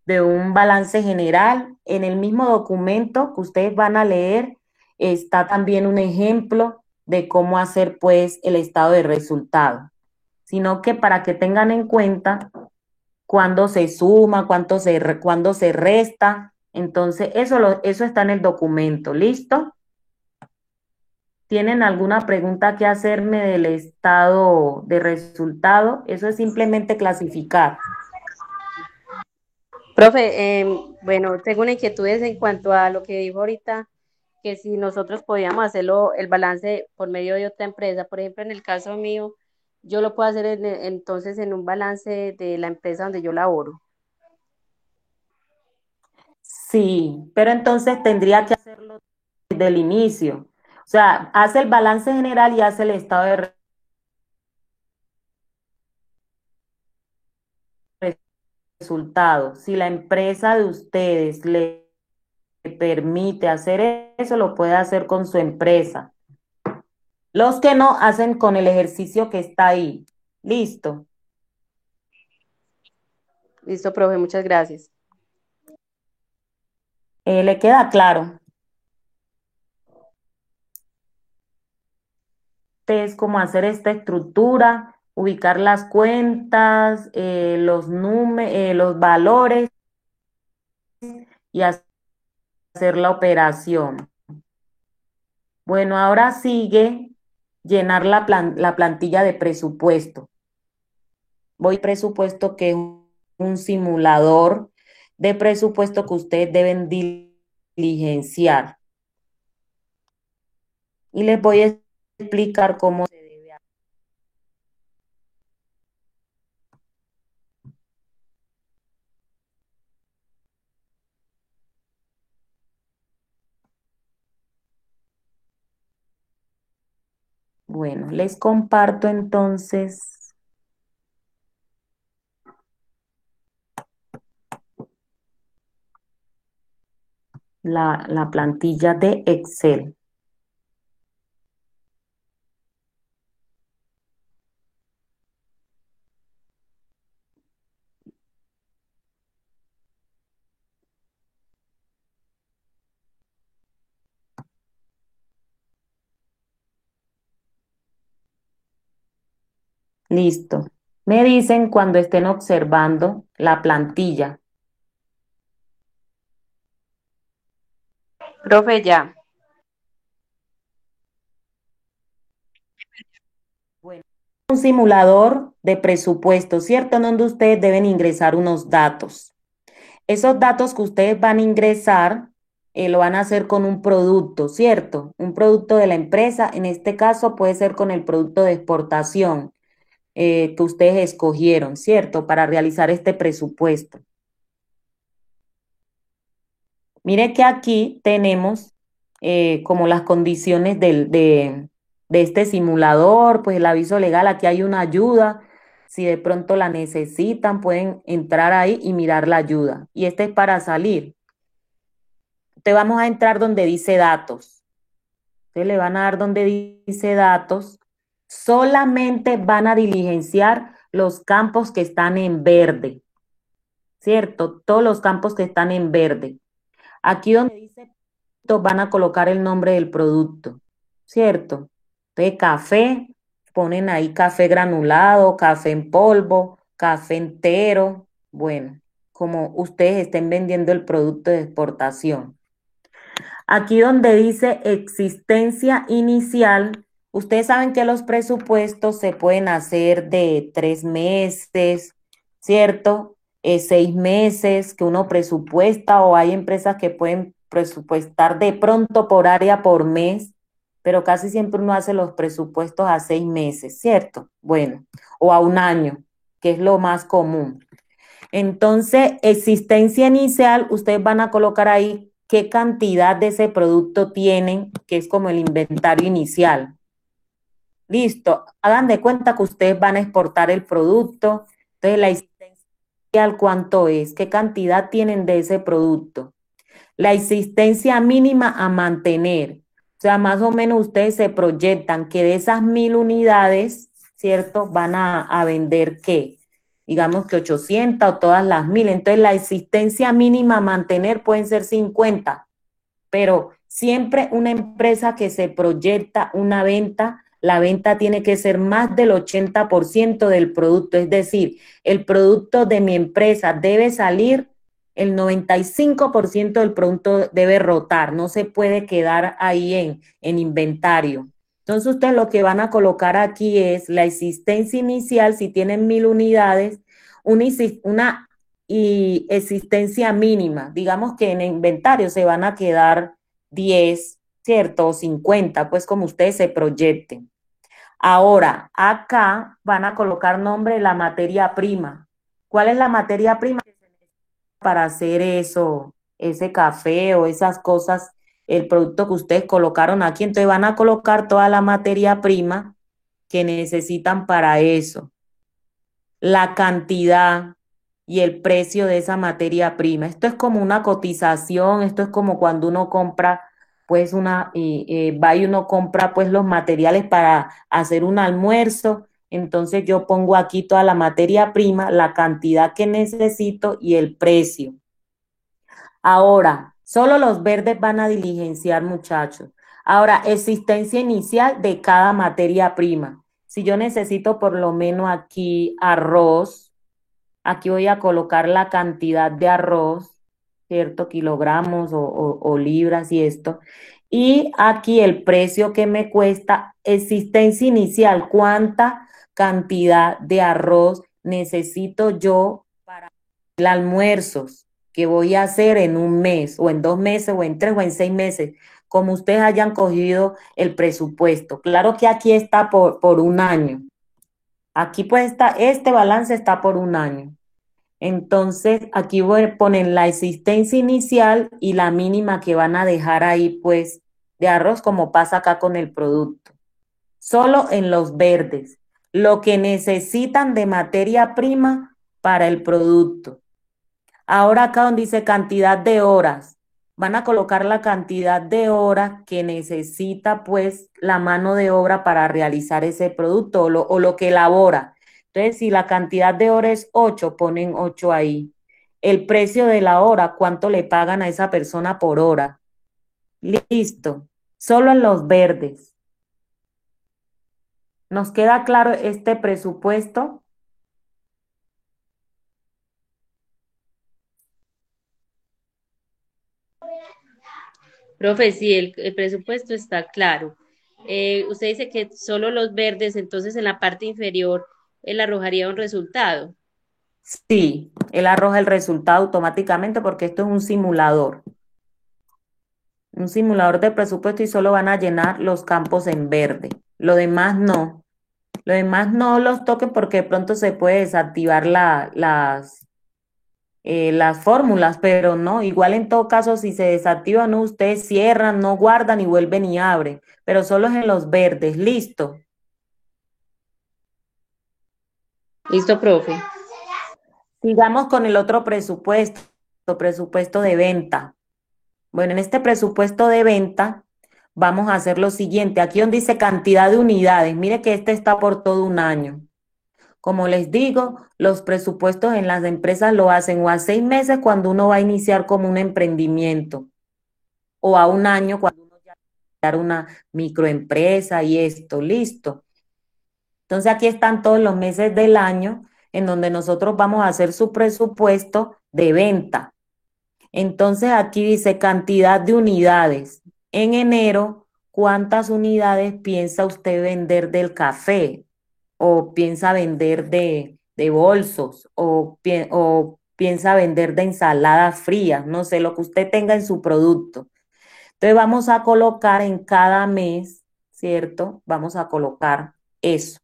un balance general. En el mismo documento que ustedes van a leer está también un ejemplo de cómo hacer pues el estado de resultado, sino que para que tengan en cuenta cuándo se suma, cuándo se resta. Entonces, eso está en el documento. ¿Listo? ¿Tienen alguna pregunta que hacerme del estado de resultado? Eso es simplemente clasificar. Profe, bueno, tengo una inquietud en cuanto a lo que dijo ahorita, que si nosotros podíamos hacerlo, el balance por medio de otra empresa, por ejemplo, en el caso mío, yo lo puedo hacer entonces en un balance de la empresa donde yo laboro. Sí, pero entonces tendría que hacerlo desde el inicio. O sea, hace el balance general y hace el estado de resultados. Si la empresa de ustedes le permite hacer eso, lo puede hacer con su empresa. Los que no hacen con el ejercicio que está ahí. Listo. Listo, profe, muchas gracias. ¿Le queda claro? Es como hacer esta estructura, ubicar las cuentas, los valores y hacer la operación. Bueno, ahora sigue llenar la plantilla de presupuesto. Voy presupuesto que es un simulador de presupuesto que ustedes deben diligenciar. Y les voy a explicar cómo se debe hacer. Bueno, les comparto entonces la plantilla de Excel. Listo. Me dicen cuando estén observando la plantilla. Profe, ya. Bueno, un simulador de presupuesto, ¿cierto? Donde ustedes deben ingresar unos datos. Esos datos que ustedes van a ingresar, lo van a hacer con un producto, ¿cierto? Un producto de la empresa, en este caso puede ser con el producto de exportación que ustedes escogieron, ¿cierto? Para realizar este presupuesto. Mire que aquí tenemos como las condiciones de este simulador, pues el aviso legal, aquí hay una ayuda. Si de pronto la necesitan, pueden entrar ahí y mirar la ayuda. Y este es para salir. Te vamos a entrar donde dice datos. Ustedes le van a dar donde dice datos. Solamente van a diligenciar los campos que están en verde, ¿cierto? Todos los campos que están en verde. Aquí donde dice van a colocar el nombre del producto, ¿cierto? Entonces, café, ponen ahí café granulado, café en polvo, café entero, bueno, como ustedes estén vendiendo el producto de exportación. Aquí donde dice existencia inicial, ustedes saben que los presupuestos se pueden hacer de 3 meses, ¿cierto? 6 meses que uno presupuesta o hay empresas que pueden presupuestar de pronto por área por mes, pero casi siempre uno hace los presupuestos a 6 meses, ¿cierto? Bueno, o a un año, que es lo más común. Entonces, existencia inicial, ustedes van a colocar ahí qué cantidad de ese producto tienen, que es como el inventario inicial. Listo, hagan de cuenta que ustedes van a exportar el producto, entonces la existencia inicial, ¿cuánto es? ¿Qué cantidad tienen de ese producto? La existencia mínima a mantener. O sea, más o menos ustedes se proyectan que de esas 1.000 unidades, ¿cierto? Van a vender ¿qué? Digamos que 800 o todas las 1.000. Entonces, la existencia mínima a mantener pueden ser 50. Pero siempre una empresa que se proyecta una venta, la venta tiene que ser más del 80% del producto. Es decir, el producto de mi empresa debe salir, el 95% del producto debe rotar, no se puede quedar ahí en inventario. Entonces, ustedes lo que van a colocar aquí es la existencia inicial, si tienen 1.000 unidades, una y existencia mínima. Digamos que en inventario se van a quedar 10, ¿cierto? O 50, pues como ustedes se proyecten. Ahora, acá van a colocar nombre de la materia prima. ¿Cuál es la materia prima para hacer eso, ese café o esas cosas, el producto que ustedes colocaron aquí? Entonces van a colocar toda la materia prima que necesitan para eso, la cantidad y el precio de esa materia prima. Esto es como una cotización, esto es como cuando uno compra, pues va y uno compra pues los materiales para hacer un almuerzo. Entonces yo pongo aquí toda la materia prima, la cantidad que necesito y el precio. Ahora, solo los verdes van a diligenciar, muchachos. Ahora, existencia inicial de cada materia prima. Si yo necesito por lo menos aquí arroz, aquí voy a colocar la cantidad de arroz, ¿cierto? Kilogramos o libras y esto. Y aquí el precio que me cuesta, existencia inicial, cuánta cantidad de arroz necesito yo para el almuerzo que voy a hacer en un mes, o en 2 meses, o en 3, o en 6 meses, como ustedes hayan cogido el presupuesto. Claro que aquí está por un año. Aquí pues está, este balance está por un año. Entonces, aquí voy a poner la existencia inicial y la mínima que van a dejar ahí, pues, de arroz, como pasa acá con el producto. Solo en los verdes, lo que necesitan de materia prima para el producto. Ahora acá donde dice cantidad de horas, van a colocar la cantidad de horas que necesita, pues, la mano de obra para realizar ese producto o lo que elabora. Entonces, si la cantidad de horas es 8, ponen 8 ahí. El precio de la hora, cuánto le pagan a esa persona por hora. Listo. Solo en los verdes. ¿Nos queda claro este presupuesto? Profe, sí, el presupuesto está claro. Usted dice que solo los verdes, entonces en la parte inferior él arrojaría un resultado. Sí, él arroja el resultado automáticamente porque esto es un simulador de presupuesto y solo van a llenar los campos en verde. Lo demás no los toquen porque de pronto se puede desactivar las fórmulas, pero no, igual en todo caso si se desactivan, no, ustedes cierran, no guardan y vuelven y abren, pero solo es en los verdes, listo. Listo, profe. Sigamos con el otro presupuesto de venta. Bueno, en este presupuesto de venta vamos a hacer lo siguiente. Aquí donde dice cantidad de unidades, mire que este está por todo un año. Como les digo, los presupuestos en las empresas lo hacen o a 6 meses cuando uno va a iniciar como un emprendimiento, o a un año cuando uno ya va a iniciar una microempresa y esto, listo. Entonces aquí están todos los meses del año en donde nosotros vamos a hacer su presupuesto de venta. Entonces aquí dice cantidad de unidades. En enero, ¿cuántas unidades piensa usted vender del café? ¿O piensa vender de bolsos? ¿O piensa vender de ensaladas frías? No sé, lo que usted tenga en su producto. Entonces vamos a colocar en cada mes, ¿cierto? Vamos a colocar eso.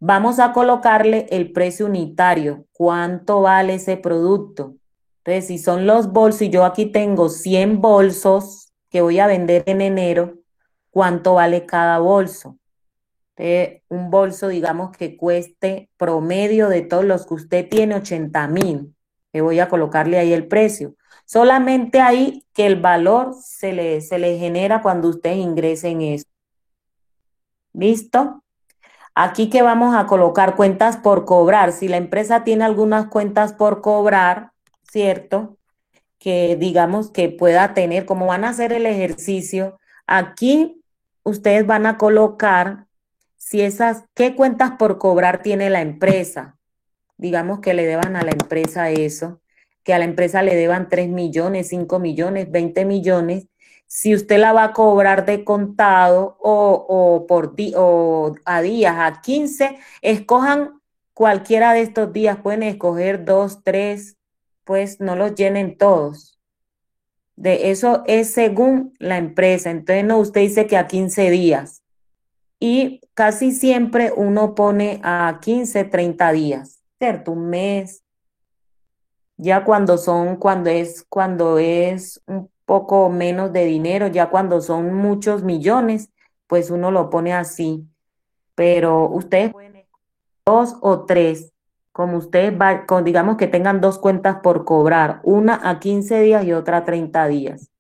Vamos a colocarle el precio unitario. ¿Cuánto vale ese producto? Entonces, si son los bolsos, y yo aquí tengo 100 bolsos que voy a vender en enero, ¿cuánto vale cada bolso? Un bolso, digamos, que cueste promedio de todos los que usted tiene 80.000, que voy a colocarle ahí el precio. Solamente ahí que el valor se le genera cuando ustedes ingresen eso. ¿Listo? Aquí que vamos a colocar cuentas por cobrar. Si la empresa tiene algunas cuentas por cobrar, ¿cierto? Que digamos que pueda tener, como van a hacer el ejercicio, aquí ustedes van a colocar si esas, qué cuentas por cobrar tiene la empresa. Digamos que le deban a la empresa eso, que a la empresa le deban 3 millones, 5 millones, 20 millones. Si usted la va a cobrar de contado o a días, a 15, escojan cualquiera de estos días, pueden escoger 2, 3, pues no los llenen todos. De eso es según la empresa. Entonces, no, usted dice que a 15 días. Y casi siempre uno pone a 15, 30 días, ¿cierto? Un mes. Ya cuando es un poco menos de dinero, ya cuando son muchos millones, pues uno lo pone así. Pero ustedes pueden escoger dos o tres, como ustedes digamos que tengan dos cuentas por cobrar, una a 15 días y otra a 30 días.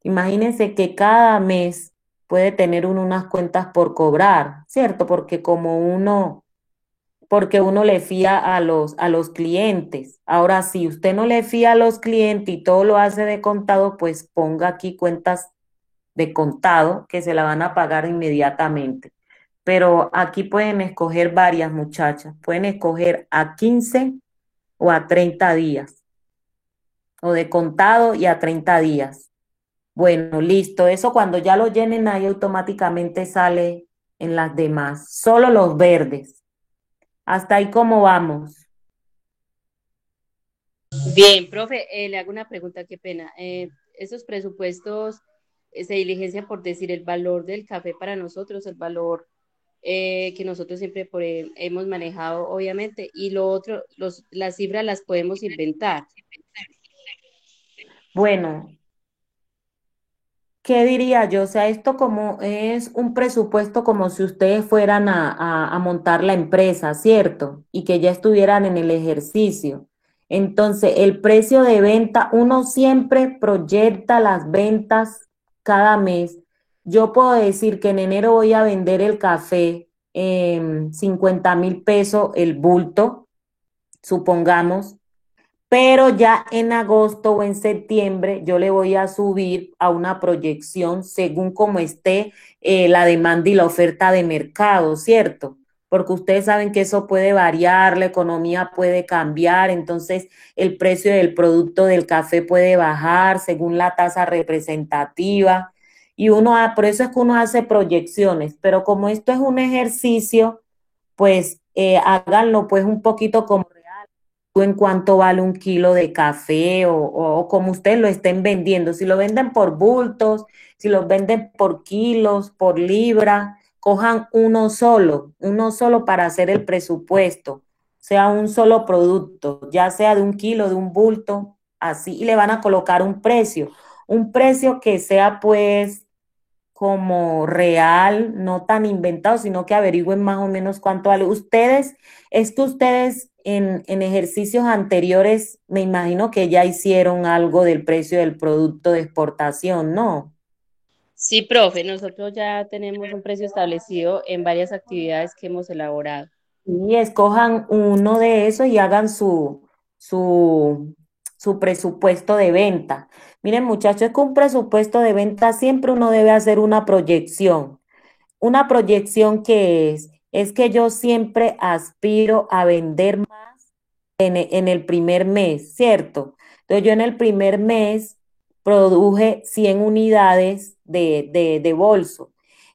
Imagínense que cada mes puede tener uno unas cuentas por cobrar, ¿cierto? Porque uno le fía a los clientes. Ahora, si usted no le fía a los clientes y todo lo hace de contado, pues ponga aquí cuentas de contado que se la van a pagar inmediatamente. Pero aquí pueden escoger varias muchachas. Pueden escoger a 15 o a 30 días, o de contado y a 30 días. Bueno, listo. Eso cuando ya lo llenen ahí automáticamente sale en las demás. Solo los verdes. Hasta ahí cómo vamos. Bien, profe, le hago una pregunta, qué pena. ¿Esos presupuestos se diligencian por decir el valor del café para nosotros, el valor que nosotros siempre hemos manejado, obviamente, y lo otro, las cifras las podemos inventar? Bueno, ¿qué diría yo? O sea, esto como es un presupuesto como si ustedes fueran a montar la empresa, ¿cierto? Y que ya estuvieran en el ejercicio. Entonces, el precio de venta, uno siempre proyecta las ventas cada mes. Yo puedo decir que en enero voy a vender el café en 50.000 pesos el bulto, supongamos, pero ya en agosto o en septiembre yo le voy a subir a una proyección según cómo esté la demanda y la oferta de mercado, ¿cierto? Porque ustedes saben que eso puede variar, la economía puede cambiar, entonces el precio del producto del café puede bajar según la tasa representativa. Y por eso es que uno hace proyecciones, pero como esto es un ejercicio, pues háganlo pues un poquito como en cuánto vale un kilo de café o como ustedes lo estén vendiendo. Si lo venden por bultos, si los venden por kilos, por libra, cojan uno solo para hacer el presupuesto, sea un solo producto, ya sea de un kilo, de un bulto, así, y le van a colocar un precio que sea pues como real, no tan inventado, sino que averigüen más o menos cuánto vale. Es que ustedes en ejercicios anteriores, me imagino que ya hicieron algo del precio del producto de exportación, ¿no? Sí, profe, nosotros ya tenemos un precio establecido en varias actividades que hemos elaborado. Y escojan uno de esos y hagan su, su presupuesto de venta. Miren, muchachos, es que un presupuesto de venta siempre uno debe hacer una proyección. Una proyección que es que yo siempre aspiro a vender más en el primer mes, ¿cierto? Entonces yo en el primer mes produje 100 unidades de bolso.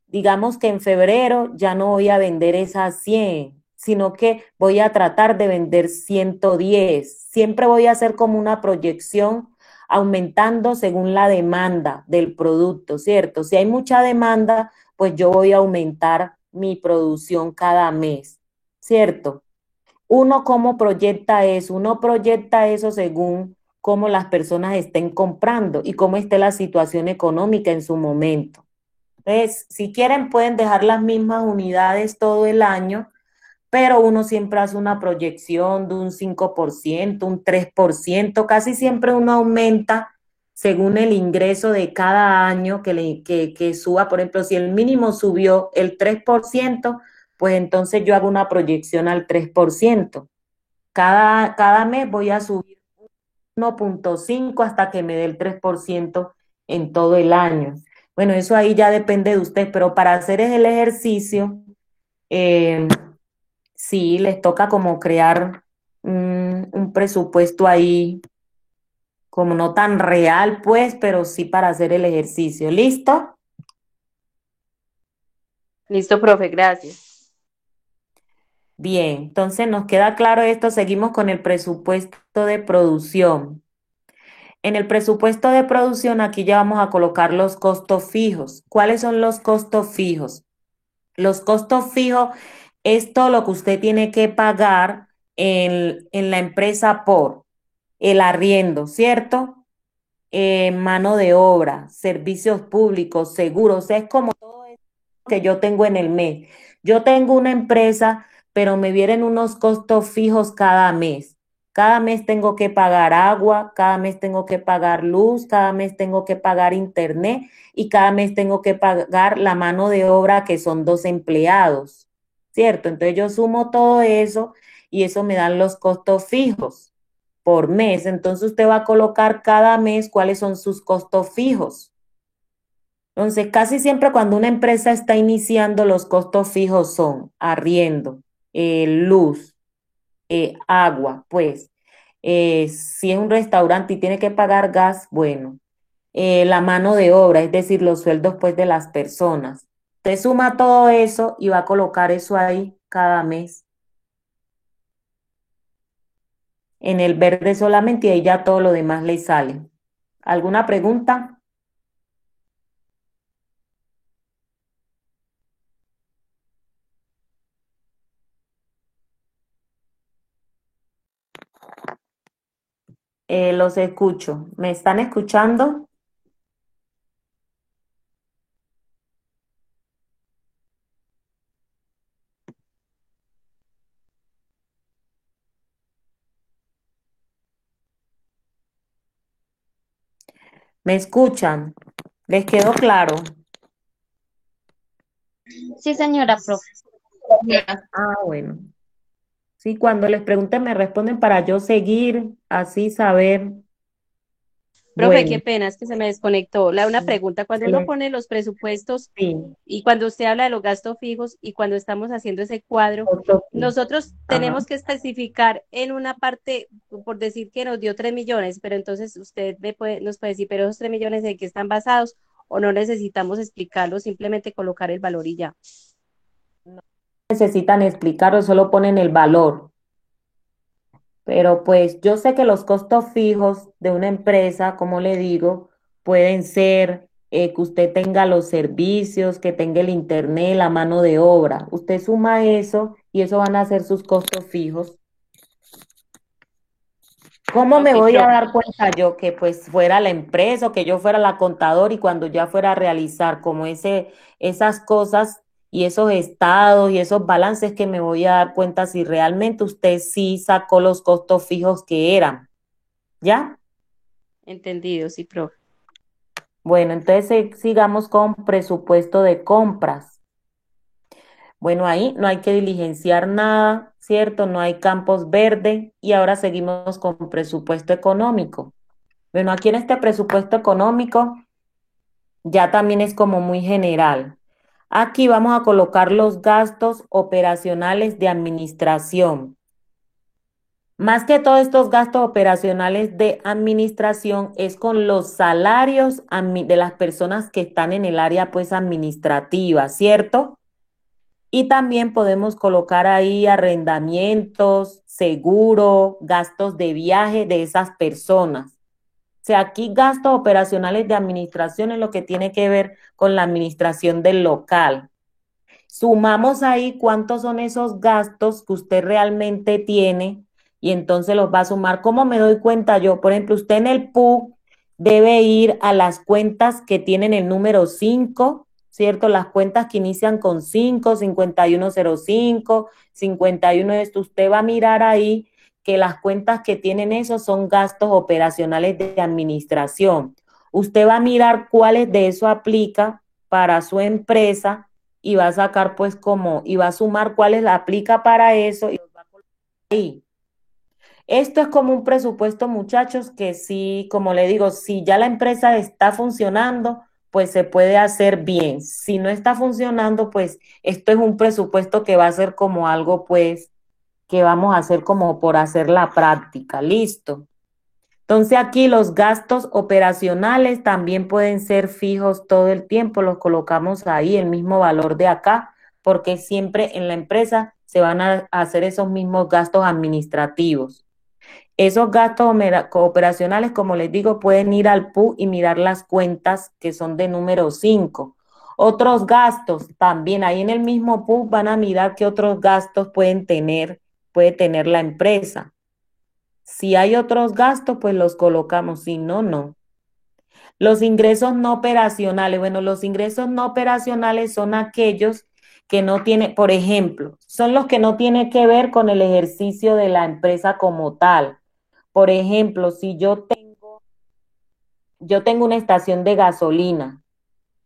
Digamos que en febrero ya no voy a vender esas 100, sino que voy a tratar de vender 110. Siempre voy a hacer como una proyección aumentando según la demanda del producto, ¿cierto? Si hay mucha demanda, pues yo voy a aumentar mi producción cada mes, ¿cierto? ¿Uno cómo proyecta eso? Uno proyecta eso según cómo las personas estén comprando y cómo esté la situación económica en su momento. Entonces, si quieren, pueden dejar las mismas unidades todo el año, pero uno siempre hace una proyección de un 5%, un 3%, casi siempre uno aumenta según el ingreso de cada año que suba. Por ejemplo, si el mínimo subió el 3%, pues entonces yo hago una proyección al 3%. Cada mes voy a subir 1,5 hasta que me dé el 3% en todo el año. Bueno, eso ahí ya depende de usted, pero para hacer el ejercicio, eh, sí, les toca como crear un presupuesto ahí, como no tan real, pues, pero sí para hacer el ejercicio. ¿Listo? Listo, profe, gracias. Bien, entonces nos queda claro esto, seguimos con el presupuesto de producción. En el presupuesto de producción aquí ya vamos a colocar los costos fijos. ¿Cuáles son los costos fijos? Los costos fijos es todo lo que usted tiene que pagar en la empresa por el arriendo, ¿cierto? Mano de obra, servicios públicos, seguros, o sea, es como todo eso que yo tengo en el mes. Yo tengo una empresa, pero me vienen unos costos fijos cada mes. Cada mes tengo que pagar agua, cada mes tengo que pagar luz, cada mes tengo que pagar internet y cada mes tengo que pagar la mano de obra que son 2 empleados, ¿cierto? Entonces yo sumo todo eso y eso me dan los costos fijos por mes. Entonces usted va a colocar cada mes cuáles son sus costos fijos. Entonces, casi siempre cuando una empresa está iniciando, los costos fijos son arriendo, luz, agua, pues. Si es un restaurante y tiene que pagar gas, bueno, la mano de obra, es decir, los sueldos pues de las personas. Usted suma todo eso y va a colocar eso ahí cada mes. En el verde solamente y ahí ya todo lo demás le sale. ¿Alguna pregunta? Los escucho. ¿Me están escuchando? ¿Me escuchan? ¿Les quedó claro? Sí, señora profe. Ah, bueno. Sí, cuando les pregunten me responden para yo seguir, así saber. Profe, qué Bueno, pena, es que se me desconectó. Una pregunta, cuando uno pone los presupuestos sí, y cuando usted habla de los gastos fijos y cuando estamos haciendo ese cuadro, Otoki. nosotros Ajá. tenemos que especificar en una parte, por decir que nos dio 3 millones, pero entonces usted nos puede decir, pero esos 3 millones en qué están basados o no necesitamos explicarlo, simplemente colocar el valor y ya. Necesitan explicarlo, solo ponen el valor. Pero pues yo sé que los costos fijos de una empresa, como le digo, pueden ser que usted tenga los servicios, que tenga el internet, la mano de obra. Usted suma eso y eso van a ser sus costos fijos. ¿Cómo me Ok, voy a profe. dar cuenta yo que pues fuera la empresa o que yo fuera la contador y cuando ya fuera a realizar como esas cosas y esos estados y esos balances que me voy a dar cuenta si realmente usted sí sacó los costos fijos que eran? ¿Ya? Entendido, sí, profe. Bueno, entonces sigamos con presupuesto de compras. Bueno, ahí no hay que diligenciar nada, ¿cierto? No hay campos verdes y ahora seguimos con presupuesto económico. Bueno, aquí en este presupuesto económico ya también es como muy general. Aquí vamos a colocar los gastos operacionales de administración. Más que todos estos gastos operacionales de administración es con los salarios de las personas que están en el área pues administrativa, ¿cierto? Y también podemos colocar ahí arrendamientos, seguro, gastos de viaje de esas personas. O sea, aquí gastos operacionales de administración es lo que tiene que ver con la administración del local. Sumamos ahí cuántos son esos gastos que usted realmente tiene y entonces los va a sumar. ¿Cómo me doy cuenta yo? Por ejemplo, usted en el PUC debe ir a las cuentas que tienen el número 5, ¿cierto? Las cuentas que inician con 5, 5105, 51 esto. Usted va a mirar ahí que las cuentas que tienen eso son gastos operacionales de administración. Usted va a mirar cuáles de eso aplica para su empresa y va a sacar pues como, y va a sumar cuáles la aplica para eso y los va a colocar ahí. Esto es como un presupuesto, muchachos, que sí, como le digo, si ya la empresa está funcionando, pues se puede hacer bien. Si no está funcionando, pues esto es un presupuesto que va a ser como algo, pues, que vamos a hacer como por hacer la práctica. Listo. Entonces aquí los gastos operacionales también pueden ser fijos todo el tiempo, los colocamos ahí, el mismo valor de acá, porque siempre en la empresa se van a hacer esos mismos gastos administrativos. Esos gastos operacionales, como les digo, pueden ir al PU y mirar las cuentas que son de número 5. Otros gastos también ahí en el mismo PU van a mirar qué otros gastos puede tener la empresa. Si hay otros gastos, pues los colocamos, si no, no. Los ingresos no operacionales, bueno, los ingresos no operacionales son aquellos que no tienen, por ejemplo, son los que no tienen que ver con el ejercicio de la empresa como tal. Por ejemplo, si yo tengo una estación de gasolina,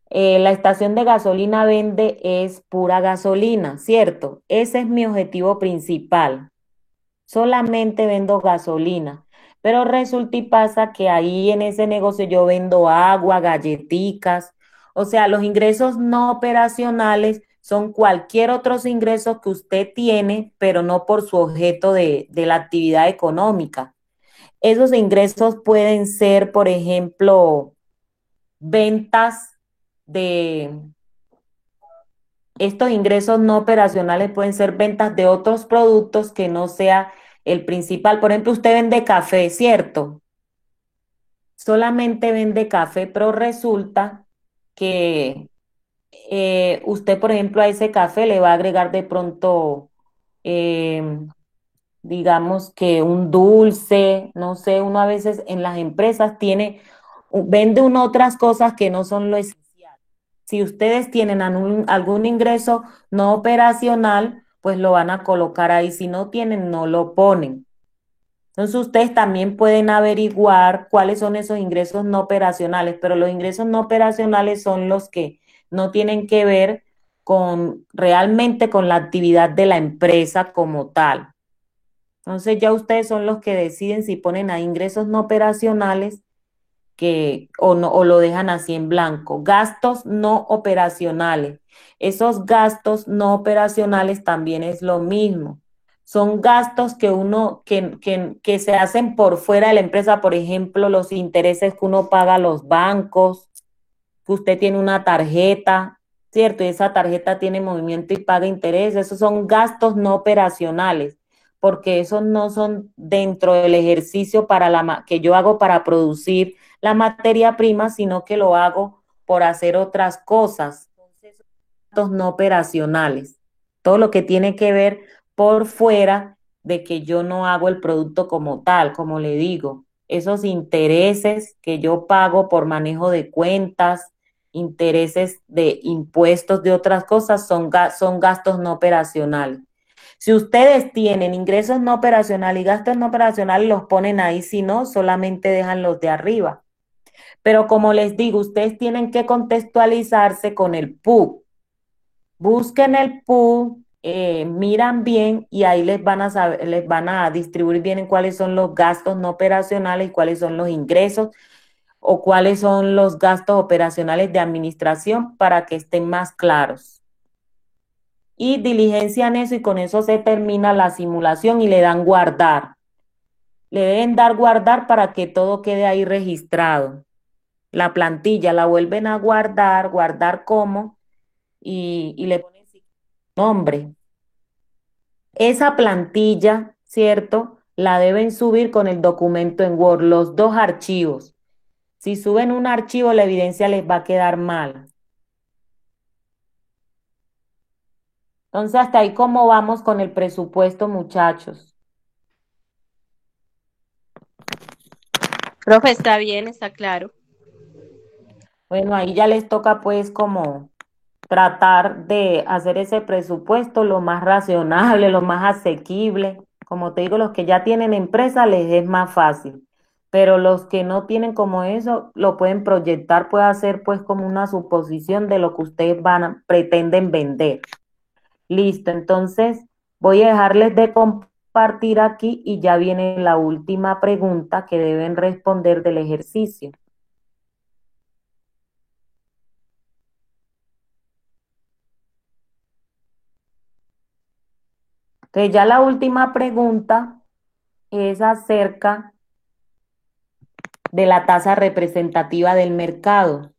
la estación de gasolina vende es pura gasolina, ¿cierto? Ese es mi objetivo principal. Solamente vendo gasolina. Pero resulta y pasa que ahí en ese negocio yo vendo agua, galletitas. O sea, los ingresos no operacionales son cualquier otros ingresos que usted tiene, pero no por su objeto de la actividad económica. Esos ingresos pueden ser, por ejemplo, ventas de, estos ingresos no operacionales pueden ser ventas de otros productos que no sea el principal. Por ejemplo, usted vende café, ¿cierto? Solamente vende café, pero resulta que usted, por ejemplo, a ese café le va a agregar de pronto, eh, digamos que un dulce, no sé, uno a veces en las empresas vende uno otras cosas que no son lo esencial. Si ustedes tienen algún ingreso no operacional, pues lo van a colocar ahí. Si no tienen, no lo ponen. Entonces ustedes también pueden averiguar cuáles son esos ingresos no operacionales, pero los ingresos no operacionales son los que no tienen que ver con realmente con la actividad de la empresa como tal. Entonces ya ustedes son los que deciden si ponen ahí ingresos no operacionales o no, o lo dejan así en blanco. Gastos no operacionales. Esos gastos no operacionales también es lo mismo. Son gastos que se hacen por fuera de la empresa, por ejemplo, los intereses que uno paga a los bancos, que usted tiene una tarjeta, ¿cierto? Y esa tarjeta tiene movimiento y paga intereses. Esos son gastos no operacionales, porque esos no son dentro del ejercicio que yo hago para producir la materia prima, sino que lo hago por hacer otras cosas. Entonces, gastos no operacionales. Todo lo que tiene que ver por fuera de que yo no hago el producto como tal, como le digo. Esos intereses que yo pago por manejo de cuentas, intereses de impuestos de otras cosas, son gastos no operacionales. Si ustedes tienen ingresos no operacionales y gastos no operacionales, los ponen ahí, si no, solamente dejan los de arriba. Pero como les digo, ustedes tienen que contextualizarse con el PUC. Busquen el PUC, miran bien y ahí les van a distribuir bien en cuáles son los gastos no operacionales y cuáles son los ingresos o cuáles son los gastos operacionales de administración para que estén más claros. Y diligencian eso y con eso se termina la simulación y le dan guardar. Le deben dar guardar para que todo quede ahí registrado. La plantilla la vuelven a guardar, guardar como, y le ponen nombre. Esa plantilla, ¿cierto? La deben subir con el documento en Word, los dos archivos. Si suben un archivo, la evidencia les va a quedar mal. Entonces, hasta ahí cómo vamos con el presupuesto, muchachos. Profe, está bien, está claro. Bueno, ahí ya les toca pues como tratar de hacer ese presupuesto lo más racionable, lo más asequible. Como te digo, los que ya tienen empresa les es más fácil, pero los que no tienen como eso, lo pueden proyectar, puede hacer pues como una suposición de lo que ustedes pretenden vender. Listo, entonces voy a dejarles de compartir aquí y ya viene la última pregunta que deben responder del ejercicio. Entonces ya la última pregunta es acerca de la tasa representativa del mercado.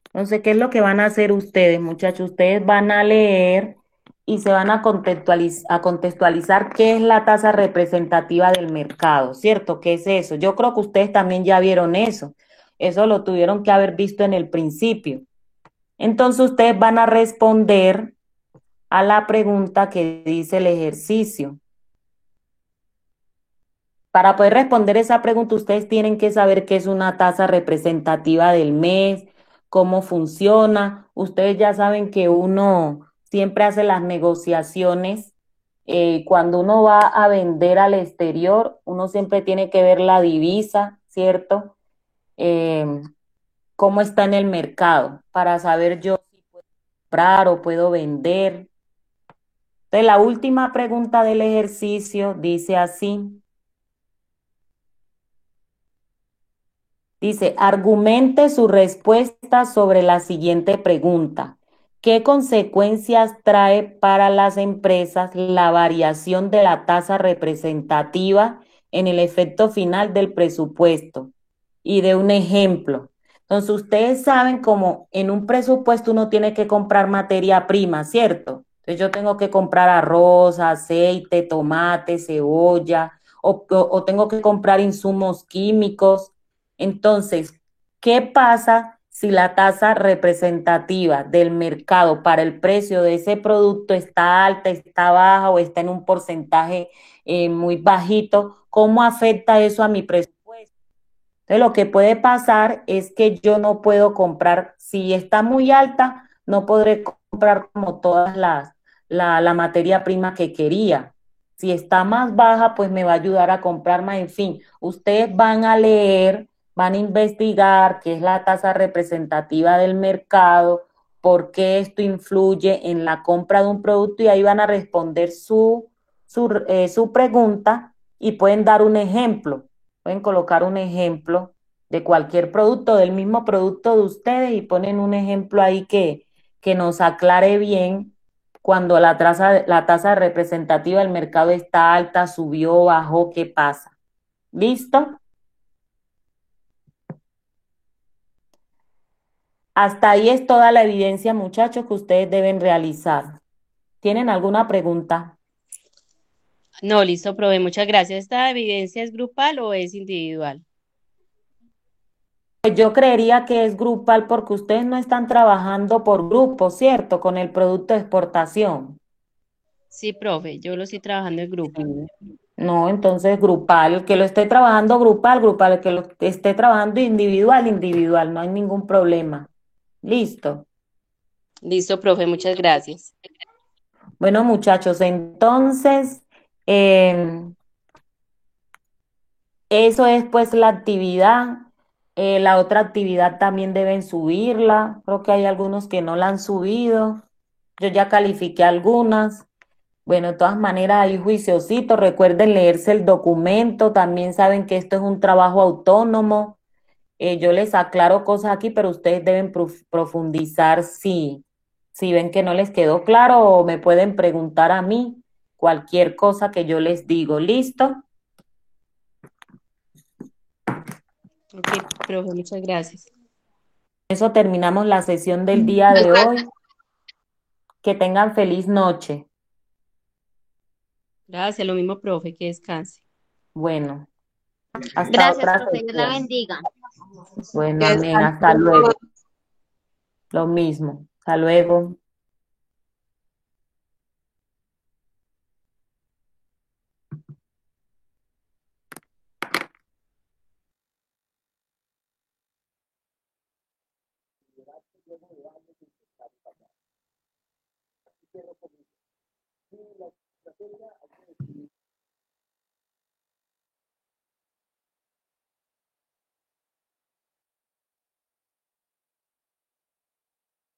Entonces, ¿qué es lo que van a hacer ustedes, muchachos? Ustedes van a leer y se van a contextualizar qué es la tasa representativa del mercado, ¿cierto? ¿Qué es eso? Yo creo que ustedes también ya vieron eso. Eso lo tuvieron que haber visto en el principio. Entonces, ustedes van a responder a la pregunta que dice el ejercicio. Para poder responder esa pregunta, ustedes tienen que saber qué es una tasa representativa del mes, cómo funciona. Ustedes ya saben que uno siempre hace las negociaciones. Cuando uno va a vender al exterior, uno siempre tiene que ver la divisa, ¿cierto? Eh, Cómo está en el mercado para saber yo si puedo comprar o puedo vender. Entonces, la última pregunta del ejercicio dice así. Dice, argumente su respuesta sobre la siguiente pregunta. ¿Qué consecuencias trae para las empresas la variación de la tasa representativa en el efecto final del presupuesto? Y de un ejemplo. Entonces, ustedes saben cómo en un presupuesto uno tiene que comprar materia prima, ¿cierto? Entonces, yo tengo que comprar arroz, aceite, tomate, cebolla, o tengo que comprar insumos químicos. Entonces, ¿qué pasa si la tasa representativa del mercado para el precio de ese producto está alta, está baja o está en un porcentaje muy bajito? ¿Cómo afecta eso a mi presupuesto? Entonces, lo que puede pasar es que yo no puedo comprar, si está muy alta, no podré comprar como todas la materia prima que quería. Si está más baja, pues me va a ayudar a comprar más. En fin, ustedes van a leer, van a investigar qué es la tasa representativa del mercado, por qué esto influye en la compra de un producto y ahí van a responder su pregunta y pueden dar un ejemplo. Pueden colocar un ejemplo de cualquier producto, del mismo producto de ustedes y ponen un ejemplo ahí que nos aclare bien cuando la tasa representativa del mercado está alta, subió, bajó, ¿qué pasa? ¿Listo? Hasta ahí es toda la evidencia, muchachos, que ustedes deben realizar. ¿Tienen alguna pregunta? No, listo, profe, muchas gracias. ¿Esta evidencia es grupal o es individual? Pues yo creería que es grupal porque ustedes no están trabajando por grupo, ¿cierto? Con el producto de exportación. Sí, profe, yo lo estoy trabajando en grupo. Sí. No, entonces grupal, el que lo esté trabajando grupal, grupal, el que lo esté trabajando individual, individual, no hay ningún problema. Listo. Listo, profe, muchas gracias. Bueno, muchachos, entonces, eh, eso es pues la actividad. La otra actividad también deben subirla. Creo que hay algunos que no la han subido. Yo ya califiqué algunas. Bueno, de todas maneras, hay juiciosito. Recuerden leerse el documento. También saben que esto es un trabajo autónomo. Yo les aclaro cosas aquí, pero ustedes deben profundizar si ven que no les quedó claro o me pueden preguntar a mí cualquier cosa que yo les digo. ¿Listo? Ok, profe, muchas gracias. Eso terminamos la sesión del día de hoy. Que tengan feliz noche. Gracias, lo mismo, profe, que descanse. Bueno, hasta Gracias, otra profe, Dios la sesión. bendiga. Bueno, Que amén. descanse. Hasta luego. Lo mismo. Hasta luego.